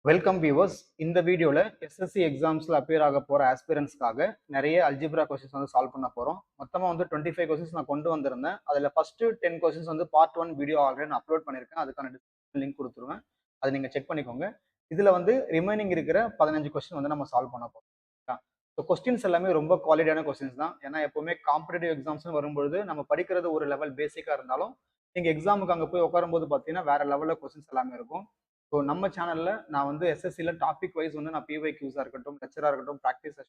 Welcome viewers. இந்த வீடியோவில் SSC எக்ஸாம்ஸில் appear ஆக போகிற ஆஸ்பிரன்ஸ்க்காக நிறைய அல்ஜிப்ரா கொஸ்டின்ஸ் வந்து சால்வ் பண்ண போகிறோம். மொத்தமாக வந்து 25 கொஸ்டின்ஸ் நான் கொண்டு வந்திருந்தேன். அதில் ஃபஸ்ட்டு 10 கொஸ்டின்ஸ் வந்து பார்ட் 1 வீடியோ ஆல்ரெடி நான் அப்லோட் பண்ணியிருக்கேன். அதுக்கான டிஸ்கிரிப்ஷன் லிங்க் கொடுத்துருவேன், அதை நீங்கள் செக் பண்ணிக்கோங்க. இதில் வந்து ரிமைனிங் இருக்கிற 15 கொஸ்டின் வந்து நம்ம சால்வ் பண்ண போகிறோம். ஸோ கொஸ்டின்ஸ் எல்லாமே ரொம்ப குவாலிட்டியான கொஸ்டின்ஸ் தான். ஏன்னா எப்போவுமே காம்படிட்டிவ் எக்ஸாம்ஸ்னு வரும்பொழுது நம்ம படிக்கிறது ஒரு லெவல் பேசிக்காக இருந்தாலும் நீங்கள் எக்ஸாமுக்கு அங்கே போய் உட்காரும்போது பார்த்தீங்கன்னா வேற லெவலில் கொஸ்டின்ஸ் எல்லாமே இருக்கும். ஸோ நம்ம சேனலில் நான் வந்து எஸ்எஸ்சியில் டாபிக் வைஸ் வந்து நான் பிஒய்க்யூஸாக இருக்கட்டும், லெக்சராக இருக்கட்டும், ப்ராக்டிஸ்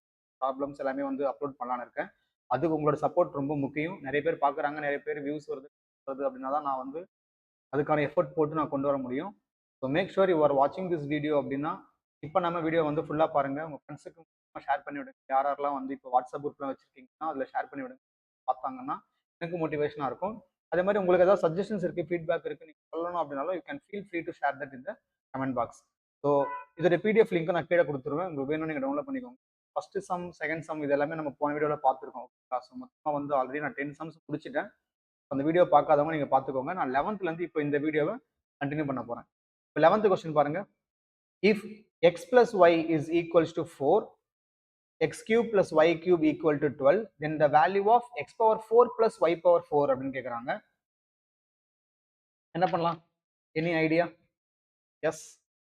ப்ராப்ளம்ஸ் எல்லாமே வந்து அப்லோட் பண்ணலான்னு இருக்கேன். அதுக்கு உங்களோட சப்போர்ட் ரொம்ப முக்கியம். நிறைய பேர் பார்க்குறாங்க, நிறைய பேர் வியூஸ் வருது அப்படின்னா தான் நான் வந்து அதுக்கான எஃபர்ட் போட்டு நான் கொண்டு வர முடியும். So make sure you are வாட்சிங் திஸ் வீடியோ அப்படின்னா இப்போ நம்ம வீடியோ வந்து ஃபுல்லாக பாருங்கள். உங்கள் ஃப்ரெண்ட்ஸுக்கு ஷேர் பண்ணி விடுங்க. யாரெல்லாம் வந்து இப்போ வாட்ஸ்அப் குரூப்லாம் வச்சுருக்கீங்கன்னா அதில் ஷேர் பண்ணி விடுங்க. பார்த்தாங்கன்னா எனக்கு மோட்டிவேஷனாக இருக்கும். அதே மாதிரி உங்களுக்கு ஏதாவது சஜஷன்ஸ் இருக்குது, ஃபீட்பேக் இருக்குது, நீங்கள் சொல்லணும் அப்படின்னாலும் you can feel free to share that in the comment box. So இதோட பிடிஎஃப் லிங்க் நான் கீழே கொடுத்துருவேன். உங்களுக்கு வேணும்னு நீங்கள் டவுன்லோட் பண்ணிக்கோங்க. ஃபர்ஸ்ட் சம், செகண்ட் சம் இது எல்லாமே நம்ம போன வீடியோவில் பார்த்துருக்கோம். ஸோ மொத்தமாக வந்து ஆல்ரெடி நான் 10 சம்ஸ் முடிச்சிட்டேன். அந்த வீடியோ பார்க்காதவங்க நீங்கள் பார்த்துக்கோங்க. நான் 11th இப்போ இந்த வீடியோவை கண்டினியூ பண்ண போகிறேன். இப்போ 11th கொஸ்டின் பாருங்க. If x plus y is equals to 4, x cube plus y cube equal to 12, then the value of x power 4 plus y power 4 அப்படின்னு கேட்குறாங்க. என்ன பண்ணலாம்? Any idea? எஸ்,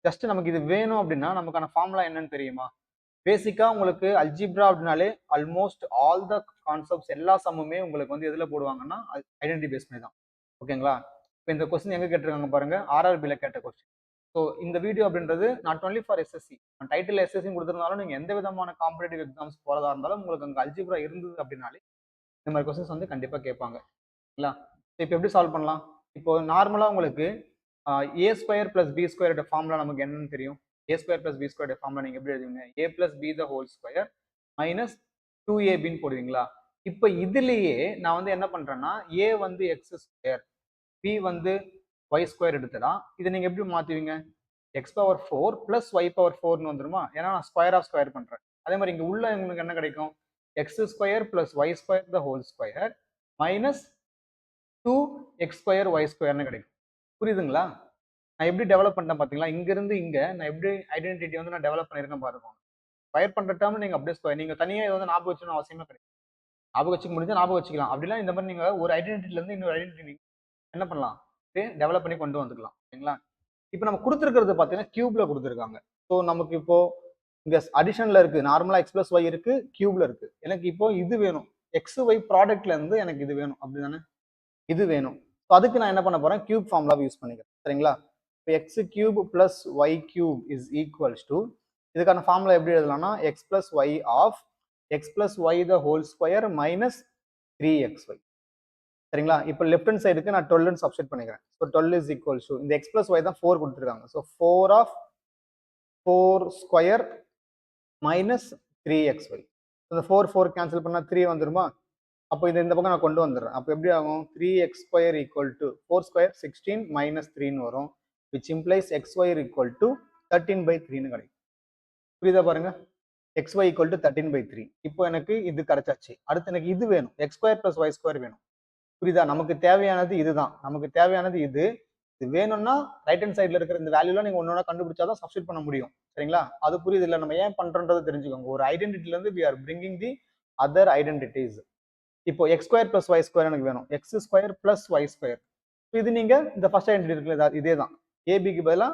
ஜஸ்ட் நமக்கு இது வேணும் அப்படின்னா நமக்கான ஃபார்முலா என்னன்னு தெரியுமா? பேசிக்கா உங்களுக்கு அல்ஜிப்ரா அப்படின்னாலே ஆல்மோஸ்ட் ஆல் த கான்செப்ட்ஸ் எல்லா சம்முமே உங்களுக்கு வந்து எதில் போடுவாங்கன்னா ஐடென்டிட்டி பேஸ் பண்ணி தான். ஓகேங்களா? இப்போ இந்த கொஸ்டின் எங்கே கேட்டிருக்காங்க பாருங்க, ஆர்ஆர்பியில் கேட்ட கொஸ்டின். ஸோ இந்த வீடியோ அப்படின்றது not only for SSC, title SSC கொடுத்துருந்தாலும் நீங்கள் எந்த விதமான காம்படிட்டிவ் எக்ஸாம்ஸ் போகிறதா இருந்தாலும் உங்களுக்கு அங்கே அல்ஜிப்ரா இருந்தது அப்படின்னாலே இந்த மாதிரி கொஸ்டின்ஸ் வந்து கண்டிப்பாக கேட்பாங்க. இல்லைங்களா? இப்போ எப்படி சால்வ் பண்ணலாம்? இப்போ நார்மலாக உங்களுக்கு ஏ ஸ்கொயர் பிளஸ் பி ஸ்கொயரோட ஃபார்முலா நமக்கு என்னன்னு தெரியும். ஏ ஸ்கொயர் பிளஸ் பி ஸ்கொயரோட ஃபார்முலா நீங்கள் எப்படி எழுதுவீங்க? A plus B the whole square minus 2ஏபின்னு போடுவீங்களா? இப்போ இதுலேயே நான் வந்து என்ன பண்ணுறேன்னா ஏ வந்து எக்ஸ் ஸ்கொயர், பி வந்து ஒய் ஸ்கொயர் எடுத்துடா. இதை நீங்கள் எப்படி மாற்றுவீங்க? X power 4 plus Y power 4னு வந்துருமா? ஏன்னா நான் ஸ்கொயர் ஆஃப் ஸ்கொயர் பண்ணுறேன். அதே மாதிரி இங்கே உள்ள உங்களுக்கு என்ன கிடைக்கும்? X square plus Y square the whole square minus 2x square y ஸ்கொயர்னு கிடைக்கும். புரியுதுங்களா? நான் எப்படி டெவலப் பண்ணேன் பார்த்தீங்களா? இங்கிருந்து இங்கே நான் எப்படி ஐடென்டிட்டி வந்து நான் டெவலப் பண்ணியிருக்கேன் பாருங்க. ஸ்கொயர் பண்ணுற டேர்ம் நீங்கள் அப்படியே ஸ்கொயர், நீங்கள் தனியாக இதை வந்து ஞாபகம் வச்சுக்கணும் அவசியமே கிடையாது. ஞாபகம் வச்சுக்க முடிஞ்சா ஞாபகம் வச்சுக்கலாம். அப்படிலாம் இந்த மாதிரி நீங்கள் ஒரு ஐடென்டிட்டிலேருந்து இன்னொரு ஐடென்டிட்டி என்ன பண்ணலாம்? டெவலப் பண்ணி கொண்டு வந்துக்கலாம். சரிங்களா? இப்போ நம்ம கொடுத்துருக்கிறது பார்த்தீங்கன்னா கியூப்ல கொடுத்துருக்காங்க. ஸோ நமக்கு இப்போ இங்க அடிஷன்ல இருக்கு, நார்மலா எக்ஸ் பிளஸ் ஒய் இருக்கு, கியூப்ல இருக்கு. எனக்கு இப்போ இது வேணும், எக்ஸ் ஒய் ப்ராடக்ட்ல இருந்து எனக்கு இது வேணும், அப்படிதானே? இது வேணும். ஸோ அதுக்கு நான் என்ன பண்ண போறேன்? கியூப் ஃபார்முலாவை யூஸ் பண்ணிக்கிறேன். சரிங்களா? இப்போ X cube plus Y cube is equals to, இதுக்கான ஃபார்முலா எப்படி எழுதலாம்னா X plus Y of X plus Y the whole square minus 3xy. சரிங்களா? இப்போ லெஃப்ட் ஹேண்ட் சைடுக்கு நான் 12 சப்ஸ்டிட் பண்ணிக்கிறேன். ஸோ 12 இஸ் ஈக்குவல் டு இந்த எக்ஸ் பிளஸ் ஒய் தான் 4 கொடுத்துருக்காங்க. So 4 of 4 square minus 3xy. இந்த 4 கேன்சல் பண்ணால் 3 வந்துருமா? அப்போ இது இந்த பக்கம் நான் கொண்டு வந்துடுறேன். அப்போ எப்படி ஆகும்? 3x square equal to 4 square 16 minus 3ன்னு வரும். Which implies X square equal to 13/3ன்னு கிடைக்கும். புரியுதா பாருங்க? xy equal to 13/3. இப்போ எனக்கு இது கிடைச்சாச்சு. அடுத்து எனக்கு இது வேணும், X square plus Y square வேணும். புரியுதா? நமக்கு தேவையானது இதுதான். நமக்கு தேவையானது இது. இது வேணும்னா ரைட் ஹேண்ட் சைட்ல இருக்கிற இந்த வேல்யூலாம் நீங்க ஒன்னொன்னா கண்டுபிடிச்சாதான் சப்ஸ்டிட் பண்ண முடியும். சரிங்களா? அது புரியுது இல்ல? நம்ம ஏன் பண்றோன்றது தெரிஞ்சுக்கோங்க. ஒரு ஐடென்டிட்டில இருந்து we are bringing the other identities. இப்போ x square plus Y square எனக்கு வேணும், X square plus Y square. இது நீங்க இந்த ஃபர்ஸ்ட் ஐடென்டிட்டி இருக்குல்ல, இதே தான். ஏபிக்கு பதிலாக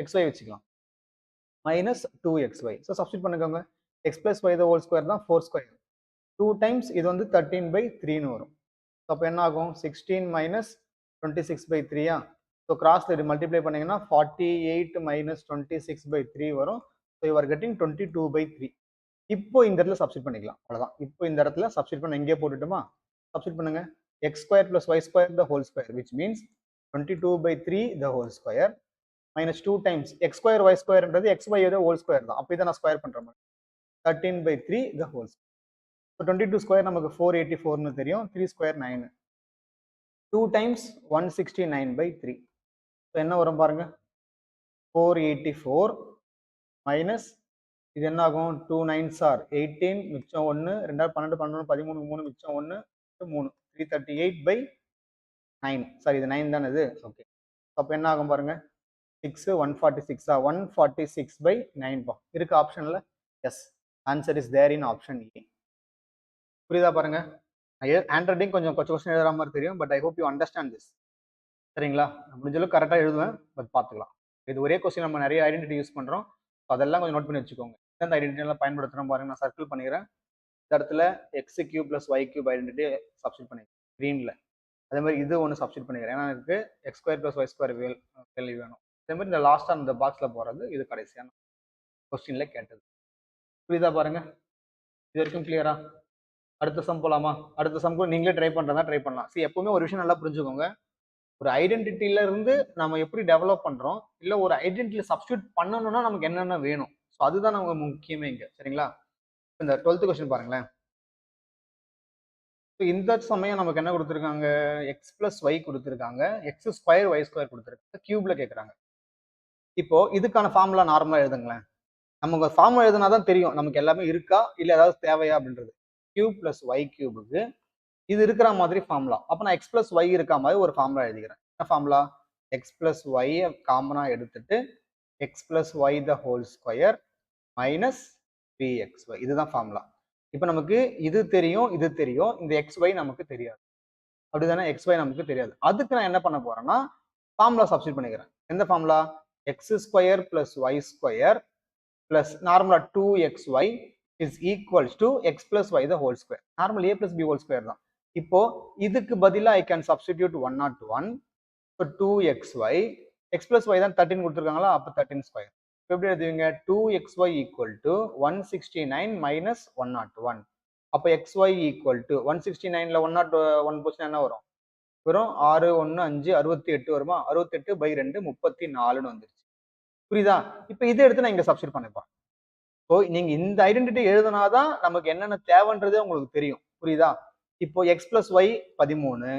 எக்ஸ் ஒய் வச்சுக்கலாம், மைனஸ் 2xy. ஸோ சப்ஸ்டிட் பண்ணுங்க. X plus Y the whole square தான் 4 ஸ்கொயர், 2 டைம்ஸ் இது வந்து 13/3ன்னு வரும். அப்போ என்ன ஆகும்? 16 மைனஸ் 26/3. ஸோ கிராஸ்ல இது மல்டிப்ளை பண்ணீங்கன்னா 48 மைனஸ் 26/3 வரும். So you are getting 22/3. இப்போ இந்த இடத்துல சப்ஸ்டிட் பண்ணிக்கலாம். அவ்வளோதான். இப்போ இந்த இடத்துல சப்ஸ்டிட் பண்ண எங்கேயே போட்டுட்டுமா? சப்ஸ்டிட் பண்ணுங்க. X square plus Y square the whole square which means 22/3 the whole square minus 2 times X square Y ஸ்கொயர்ன்றது எக்ஸ் ஒய் ஹோல் ஸ்கொயர் தான். அப்போ இதை நான் ஸ்கொயர் பண்ற மாதிரி 13/3 த ஹோல் ஸ்கொயர். இப்போ 22 ஸ்கொயர் நமக்கு 484ன்னு தெரியும். 3 ஸ்கொயர் 9. 2 டைம்ஸ் 169/3. ஸோ என்ன வரும் பாருங்க? 484 மைனஸ் இது என்ன ஆகும்? 2 9s are 18, மிச்சம் 1, 2 12 11 13 3 மிச்சம் 1 3 338/9. சாரி இது 9 தானே இது? ஓகே. அப்போ என்ன ஆகும் பாருங்க? 6 146 146 by 9 இருக்கு ஆப்ஷன்ல. Yes, answer is there in option A. புரியுதா பாருங்க. ஹேண்ட் ரைட்டிங் கொஞ்சம் கொஸ்டின் எழுதுற மாதிரி தெரியும், but I hope you understand this. சரிங்களா? முடிஞ்ச அளவுக்கு கரெக்டாக எழுதுவேன், பட் பார்த்துக்கலாம். இது ஒரே கொஸ்டின் நம்ம நிறைய ஐடென்டிட்டி யூஸ் பண்ணுறோம், அதெல்லாம் கொஞ்சம் நோட் பண்ணி வச்சுக்கோங்க. எந்த ஐடென்டிட்டி எல்லாம் பயன்படுத்துகிறோம் பாருங்க. நான் சர்க்கிள் பண்ணிக்கிறேன். இந்த இடத்துல x cube plus Y cube identity substitute பண்ணிக்கிறேன் க்ரீனில். அதே மாதிரி இது ஒன்று சப்ஸ்டிட் பண்ணிக்கிறேன், ஏன்னா எனக்கு x square plus Y square கேள்வி வேணும். அதே மாதிரி இந்த லாஸ்ட்டாக அந்த பாக்ஸில் போகிறது இது கடைசியான கொஸ்டினில் கேட்டது. புரியுதா பாருங்க? இது வரைக்கும் கிளியரா? அடுத்த சம் போலாமா? அடுத்த சம் கூட நீங்களே ட்ரை பண்ணுறதா ட்ரை பண்ணலாம். சரி, எப்பவுமே ஒரு விஷயம் நல்லா புரிஞ்சுக்கோங்க. ஒரு ஐடென்டிட்டியில இருந்து நம்ம எப்படி டெவலப் பண்றோம், இல்ல ஒரு ஐடென்டிட்டியில சப்ஸ்டியூட் பண்ணணும்னா நமக்கு என்னென்ன வேணும், ஸோ அதுதான் நமக்கு முக்கியமே இங்க. சரிங்களா? இந்த 12th கொஸ்டின் பாருங்களேன். இந்த சமயம் நமக்கு என்ன கொடுத்துருக்காங்க? எக்ஸ் பிளஸ் ஒய் கொடுத்துருக்காங்க, எக்ஸ் ஸ்கொயர் ஒய் ஸ்கொயர் கொடுத்துருக்காங்க, கியூப்ல கேட்குறாங்க. இப்போ இதுக்கான ஃபார்முலா நார்மலா எழுதுங்களேன். நமக்கு ஃபார்முலா எழுதுனா தான் தெரியும் நமக்கு எல்லாமே இருக்கா இல்லை ஏதாவது தேவையா அப்படின்றது. கியூப் பிளஸ் ஒய் கியூபுக்கு இது இருக்கிற மாதிரி ஃபார்முலா. அப்போ நான் எக்ஸ் பிளஸ் ஒய் இருக்க மாதிரி ஒரு ஃபார்முலா எழுதிக்கிறேன். என்ன ஃபார்முலா? எக்ஸ் பிளஸ் ஒய் காமனா எடுத்துட்டு x plus Y the whole square minus 3xy, இதுதான் ஃபார்முலா. இப்போ நமக்கு இது தெரியும், இது தெரியும், இந்த எக்ஸ் ஒய் நமக்கு தெரியாது. அப்படிதானே? எக்ஸ் ஒய் நமக்கு தெரியாது. அதுக்கு நான் என்ன பண்ண போறேன்னா ஃபார்முலா சப்ஸ்டிட் பண்ணிக்கிறேன். எந்த formula? X square plus Y square plus நார்மலா 2xy is equals to x plus Y the whole square. Normal A plus B whole square தான். இப்போ இதுக்கு பதிலா I can substitute 101. So 2xy, x plus y தான் 13 கொடுத்துருக்காங்களா, அப்போ 13 square. இப்போ எப்படி எழுதுவீங்க? 2xy equal to 169 minus 101. அப்போ xy ஈக்குவல் டு 169ல 101 போச்சுன்னா என்ன வரும்? வெறும் 6 1 5 68 வருமா? 68 பை 2 34ன்னு வந்துருச்சு. புரியுதா? இப்போ இதை எடுத்து நான் இங்க சப்ஸ்டிட் பண்ணிப்பேன். ஸோ நீங்க இந்த ஐடென்டிட்டி எழுதுனாதான் நமக்கு என்னென்ன தேவைன்றதே உங்களுக்கு தெரியும். புரியுதா? இப்போ எக்ஸ் பிளஸ் ஒய் 13,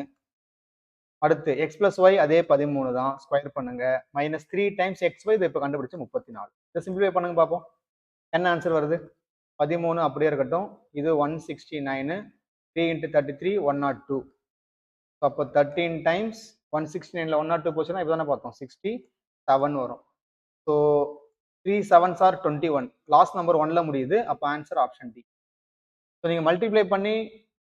அடுத்து எக்ஸ் பிளஸ் ஒய் அதே 13 தான், ஸ்கொயர் பண்ணுங்க. மைனஸ் 3 டைம்ஸ் எக்ஸ் ஒய், இதை இப்போ கண்டுபிடிச்சு 34. இதை சிம்பிளிஃபை பண்ணுங்க பார்ப்போம், என்ன ஆன்சர் வருது? 13 அப்படியே இருக்கட்டும், இது 169, 3 × 33 102. அப்போ 13 டைம்ஸ் 169ல 102 போச்சுன்னா இப்போ தானே பார்த்தோம் 67 வரும். So 3 7s are 21. Last number 1ல முடியுது, அப்போ ஆன்சர் ஆப்ஷன் டி. ஸோ நீங்கள் மல்டிப்ளை பண்ணி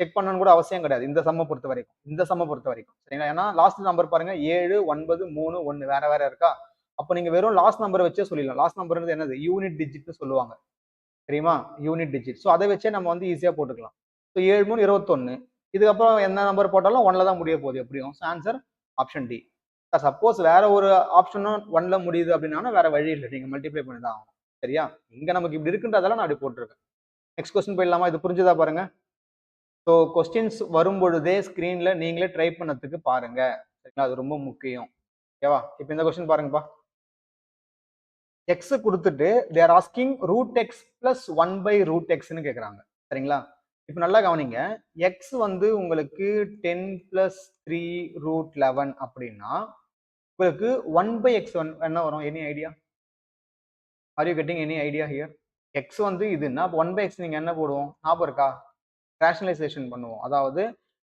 செக் பண்ணணும்னு கூட அவசியம் கிடையாது இந்த சம்மை பொறுத்த வரைக்கும். சரிங்களா? ஏன்னா லாஸ்ட் நம்பர் பாருங்க 7 9 3 1 வேற வேற இருக்கா. அப்போ நீங்க வெறும் லாஸ்ட் நம்பரை வச்சே சொல்லிடலாம். லாஸ்ட் நம்பர் என்னது? யூனிட் டிஜிட்னு சொல்லுவாங்க, தெரியுமா? Unit digit. ஸோ அதை வச்சே நம்ம வந்து ஈஸியாக போட்டுக்கலாம். ஸோ 7 3 21. இதுக்கப்புறம் என்ன நம்பர் போட்டாலும் 1ல தான் முடிய போகுது எப்படியும். So answer option D. Suppose வேற ஒரு ஆப்ஷனும் 1ல முடியுது அப்படின்னா வேற வழி இல்லை, நீங்க மல்டிப்ளை பண்ணி தான் ஆகும். சரியா? இங்க நமக்கு இப்படி இருக்குன்றதால நான் அப்படி போட்டிருக்கேன். நெக்ஸ்ட் கொஸ்டின் போயிடலாமா? இது புரிஞ்சுதா பாருங்க. ஸோ கொஸ்டின்ஸ் வரும் பொழுதே ஸ்கிரீன்ல நீங்களே ட்ரை பண்ணதுக்கு பாருங்க. சரிங்களா? அது ரொம்ப முக்கியம். ஓகேவா? இப்போ இந்த கொஸ்டின் பாருங்கப்பா. எக்ஸ் கொடுத்துட்டு they're asking root x plus 1/√x கேட்குறாங்க. சரிங்களா? இப்போ நல்லா கவனிங்க. எக்ஸ் வந்து உங்களுக்கு 10 + 3√11 அப்படின்னா உங்களுக்கு 1/x என்ன வரும்? Any idea? Are you getting any idea here? X வந்து இதுன்னா 1/x நீங்க என்ன போடுவோம்? ஞாபகம் இருக்கா? ரேஷனலைசேஷன் பண்ணுவோம். அதாவது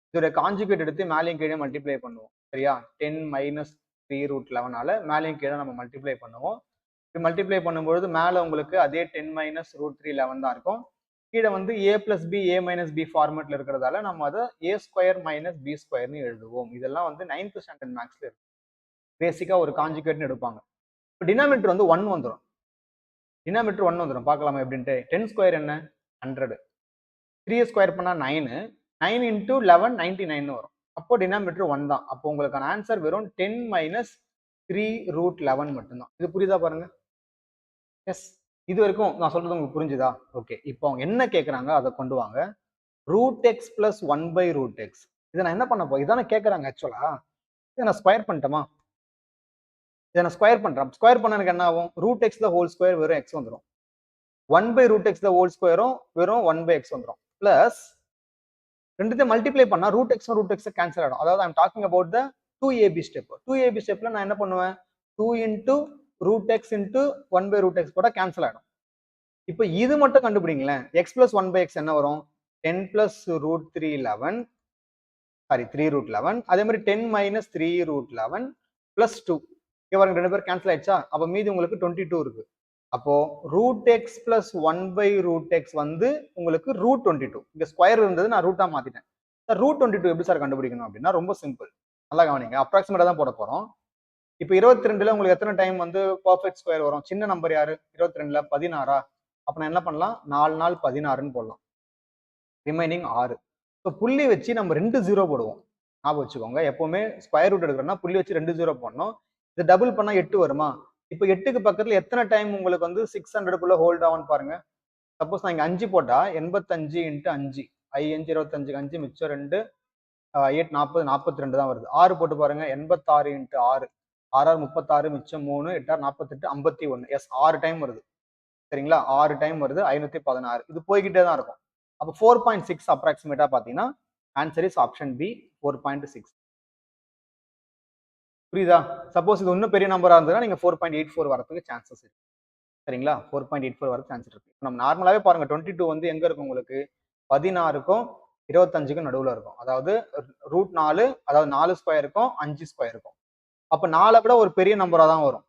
இதோட கான்ஜுகேட் எடுத்து மேலேயும் கீழே மல்டிப்ளை பண்ணுவோம். சரியா? 10 - 3√11ஆல மேலேயும் கீழே நம்ம மல்டிப்ளை பண்ணுவோம். மல்டிப்ளை பண்ணும்பொழுது மேலே உங்களுக்கு அதே 10 - √311 தான் இருக்கும். கீழே வந்து a + b a - b ஃபார்மேட்ல இருக்கிறதால நம்ம அதை a² - b² எழுதுவோம். இதெல்லாம் வந்து 9th ஸ்டாண்டர்ட் மேக்ஸ்ல இருக்கு. பேசிக்கா ஒரு கான்ஜுகேட்னு எடுப்பாங்க. இப்போ டினாமினேட்டர் வந்து 1 வந்துடும். டினாமினேட்டர் 1 வந்துடும். பார்க்கலாமா எப்படின்ட்டு? 10² என்ன? 100. 3 ஸ்கொயர் பண்ணா 9, 9 × 11 99 வரும். அப்போ டினாமினேட்டர் 1 தான். அப்போ உங்களுக்கான ஆன்சர் வெறும் 10 - 3√11 மட்டும்தான். இது புரியுதா பாருங்க? எஸ், இது வரைக்கும் நான் சொல்றது உங்களுக்கு புரிஞ்சுதா? ஓகே. இப்போ அவங்க என்ன கேட்குறாங்க அதை கொண்டு வாங்க. √x + 1/√x. இதை நான் என்ன பண்ண போறேன்? இதானே கேட்குறாங்க ஆக்சுவலா. இதை நான் ஸ்கொயர் பண்ணிட்டோமா? இதை நான் ஸ்கொயர் பண்றேன். ஸ்கொயர் பண்ண எனக்கு என்ன ஆகும்? √x த ஹோல் ஸ்கொயர் வெறும் x வந்துடும். 1/√x த ஹோல் ஸ்கொயரும் வெறும் 1/x வந்துடும். பிளஸ் ரெண்டுத்தையும் மல்டிப்ளை பண்ணா √x √x கேன்சல் ஆகிடும். அதாவது I'm talking about the 2ab step. 2ab ஸ்டெப்ல நான் என்ன பண்ணுவேன்? 2 × √x × 1/√x போட்டா கேன்சல் ஆகிடும். இப்போ இது மட்டும் கண்டுபிடிங்களேன். x + 1/x என்ன வரும்? 10 + √311, சாரி 3√11. அதே மாதிரி 10 - 3√11 + 2. இங்க பாருங்க 2 பேர் கேன்சல் ஆயிடுச்சா, அப்ப மீதி உங்களுக்கு 22 இருக்கு. அப்போ ரூட் எக்ஸ் பிளஸ் 1/√x வந்து உங்களுக்கு √22. இங்க ஸ்கொயர் இருந்தது, நான் ரூட்டா மாத்திட்டேன். சார் √22 எப்படி சார் கண்டுபிடிக்கணும் அப்படின்னா ரொம்ப சிம்பிள். நல்லா கவனிங்க, அப்ராக்சிமேட்டா தான் போட போறோம். இப்போ 22ல உங்களுக்கு எத்தனை டைம் வந்து பர்ஃபெக்ட் ஸ்கொயர் வரும்? சின்ன நம்பர் யாரு? 22ல 16ஆ? அப்ப நான் என்ன பண்ணலாம்? 4 நாள் 16ன்னு போடலாம். ரிமைனிங் 6. ஸோ புள்ளி வச்சு நம்ம 2 0 போடுவோம். ஞாபகம் வச்சுக்கோங்க, எப்பவுமே ஸ்கொயர் ரூட் எடுக்கிறோம்னா புள்ளி வச்சு 2 0 போடணும். இது டபுள் பண்ணா 8 வருமா? இப்போ 8க்கு பக்கத்துல எத்தனை டைம் உங்களுக்கு வந்து 600க்குள்ள ஹோல்ட் ஆகும்னு பாருங்க. சப்போஸ் நான் இங்க 5 போட்டா 85 × 5 5 25 5 மிச்சம் 2 8 40 42 தான் வருது. 6 போட்டு பாருங்க, 86 × 6 6 36 மிச்சம் 3 8 48 51. எஸ் 6 டைம் வருது. சரிங்களா? 6 டைம் வருது, 516. இது போய்கிட்டே தான் இருக்கும். அப்போ 4.6 அப்ராக்சிமேட்டா பாத்தீங்கன்னா ஆன்சர் இஸ் ஆப்ஷன் பி 4.6. புரியுதா? சப்போஸ் இது இன்னும் பெரிய நம்பரா இருந்ததுன்னா நீங்க 4.84 வரதுக்கு சான்சஸ் இருக்கு. சரிங்களா? 4.84 வர சான்ஸ் இருக்கு. நம்ம நார்மலாவே பாருங்க 22 வந்து எங்க இருக்கும் உங்களுக்கு? 16க்கும் 25க்கும் நடுவுல இருக்கும். அதாவது √4, அதாவது 4 ஸ்கொயருக்கும் 5 ஸ்கொயருக்கும். அப்ப 4 விட ஒரு பெரிய நம்பரா தான் வரும்.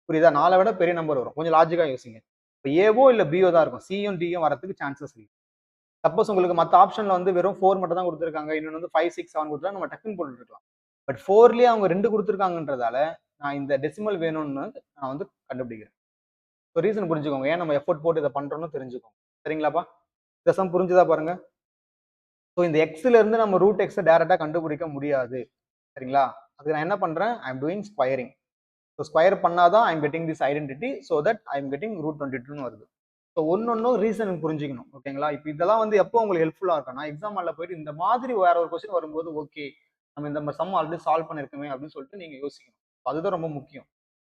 புரியுதா? 4 விட பெரிய நம்பர் வரும். கொஞ்சம் லாஜிக்கா யோசிங்க. இப்போ ஏவோ இல்ல பியோ தான் இருக்கும். சியும் டியும் வரதுக்கு சான்சஸ் இருக்கு. சப்போஸ் உங்களுக்கு மற்ற ஆப்ஷன்ல வந்து வெறும் 4 மட்டும் தான் கொடுத்துருக்காங்க, இன்னொன்று வந்து 5 6 7 கொடுத்தா நம்ம டக்குன்னு போட்டுட்டு இருக்கலாம். பட் 4லயே அவங்க 2 கொடுத்துருக்காங்கன்றதால நான் இந்த டெசிமல் வேணும்னு நான் வந்து கண்டுபிடிக்கிறேன். ஸோ ரீசன் புரிஞ்சுக்கோங்க, ஏன் நம்ம எஃபோர்ட் போட்டு இதை பண்றோம்னு தெரிஞ்சுக்கோங்க. சரிங்களாப்பா? இந்த சம் புரிஞ்சுதா பாருங்க. ஸோ இந்த எக்ஸ்ல இருந்து நம்ம √x டைரக்டா கண்டுபிடிக்க முடியாது. சரிங்களா? அதுக்கு நான் என்ன பண்றேன்? I am doing squaring. So square பண்ணாதான் I am getting this identity, so that I am getting √22 வருது. ஸோ ஒன்னொன்னும் ரீசன் புரிஞ்சுக்கணும். ஓகேங்களா? இப்போ இதெல்லாம் வந்து எப்போ உங்களுக்கு ஹெல்ப்ஃபுல்லா இருக்கும்னா எக்ஸாம் ஹாலில் போயிட்டு இந்த மாதிரி வேற ஒரு கொஸ்டின் வரும்போது ஓகே நம்ம இந்த சம் ஆல்ரெடி சால்வ் பண்ணிருக்கோமே அப்படின்னு சொல்லிட்டு நீங்க யோசிக்கணும். அதுதான் ரொம்ப முக்கியம்.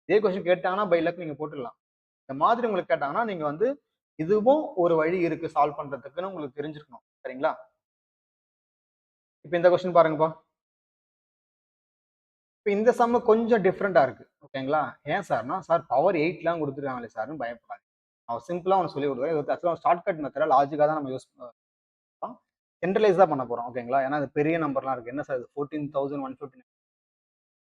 இதே கொஸ்டின் கேட்டாங்கன்னா பை லக் நீங்க போட்டுடலாம். இந்த மாதிரி உங்களுக்கு கேட்டாங்கன்னா நீங்க வந்து இதுவும் ஒரு வழி இருக்கு சால்வ் பண்றதுக்குன்னு உங்களுக்கு தெரிஞ்சிருக்கணும். சரிங்களா? இப்போ இந்த கொஸ்டின் பாருங்கப்பா. இப்போ இந்த சம் கொஞ்சம் டிஃப்ரெண்டா இருக்கு. ஓகேங்களா? ஏன் சார்னா சார் பவர் 8லாம் கொடுத்துருக்காங்களே சார்னு பயப்படாது. அவன் சிம்பிளா ஒன்று சொல்லி கொடுக்குறேன். இது ஆக்சுவலாக ஷார்ட்கட் மெத்தடா லாஜிக்கா தான் நம்ம யூஸ் ஜென்ரலைஸ் தான் பண்ண போறோம். ஓகேங்களா? ஏன்னா அது பெரிய நம்பர்லாம் இருக்கு. என்ன சார் இது 14,159.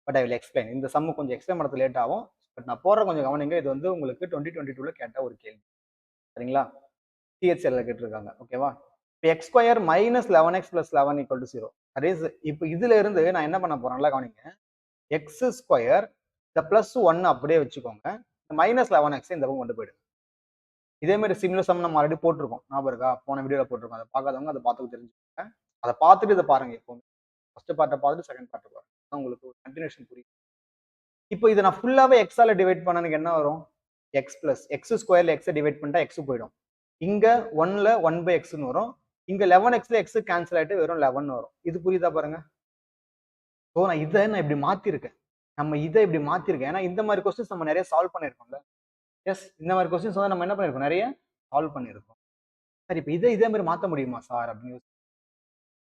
But I will explain. இந்த சம் கொஞ்சம் எக்ஸ்பிளைன் பண்ணுறது லேட் ஆகும். பட் நான் போடுற கொஞ்சம் கவனிங்க. இது வந்து உங்களுக்கு 2022ல கேட்ட ஒரு கேள்வி. சரிங்களா? சிஹெச்எல்ல கேட்டிருக்காங்க. ஓகேவா? இப்போ எக்ஸ் ஸ்கொயர் மைனஸ் 11x + 11 = 0. அதே இப்போ இதுல இருந்து நான் என்ன பண்ண போறேன்? நல்லா கவனிங்க. எக்ஸ் ஸ்கொயர் இந்த பிளஸ் 1 அப்படியே வச்சுக்கோங்க. மைனஸ் 11x இந்த பக்கம் கொண்டு போயிடுங்க. இதே மாதிரி சிமிலர் சம் நம்ம ஆல்ரெடி போட்டிருக்கோம். ஞாபகம் இருக்கா? போன வீடியோல போட்டிருக்கோம். அதை பார்க்காதவங்க அதை பார்த்து தெரிஞ்சுக்கோங்க. அதை பார்த்துட்டு இதை பாருங்க. இப்போ ஃபர்ஸ்ட் பார்ட்டை பார்த்துட்டு செகண்ட் பார்ட்டை பாருங்க. உங்களுக்கு ஒரு கண்டினியூஷன் புரியும். இப்போ இதை நான் ஃபுல்லாவே எக்ஸால டிவைட் பண்ண எனக்கு என்ன வரும்? எக்ஸ் பிளஸ் எக்ஸ் ஸ்கொயர்ல எக்ஸை டிவைட் பண்ணிட்டா எக்ஸ் போயிடும். இங்க 1ல 1/xன்னு வரும். இங்க 11xல எக்ஸ் கேன்சல் ஆயிட்டு வெறும் 11 வரும். இது புரியுதா பாருங்க? ஸோ நான் இப்படி மாத்திருக்கேன். நம்ம இதை இப்படி மாத்திருக்கேன். ஏன்னா இந்த மாதிரி கொஸ்டின்ஸ் நம்ம நிறைய சால்வ் பண்ணிருக்கோம்ல. எஸ், இந்த மாதிரி கொஸ்டின்ஸ் வந்து நம்ம என்ன பண்ணிருக்கோம்? நிறைய சால்வ் பண்ணிருக்கோம். சார் இப்போ இதே மாதிரி மாத்த முடியுமா சார் அப்படின்னு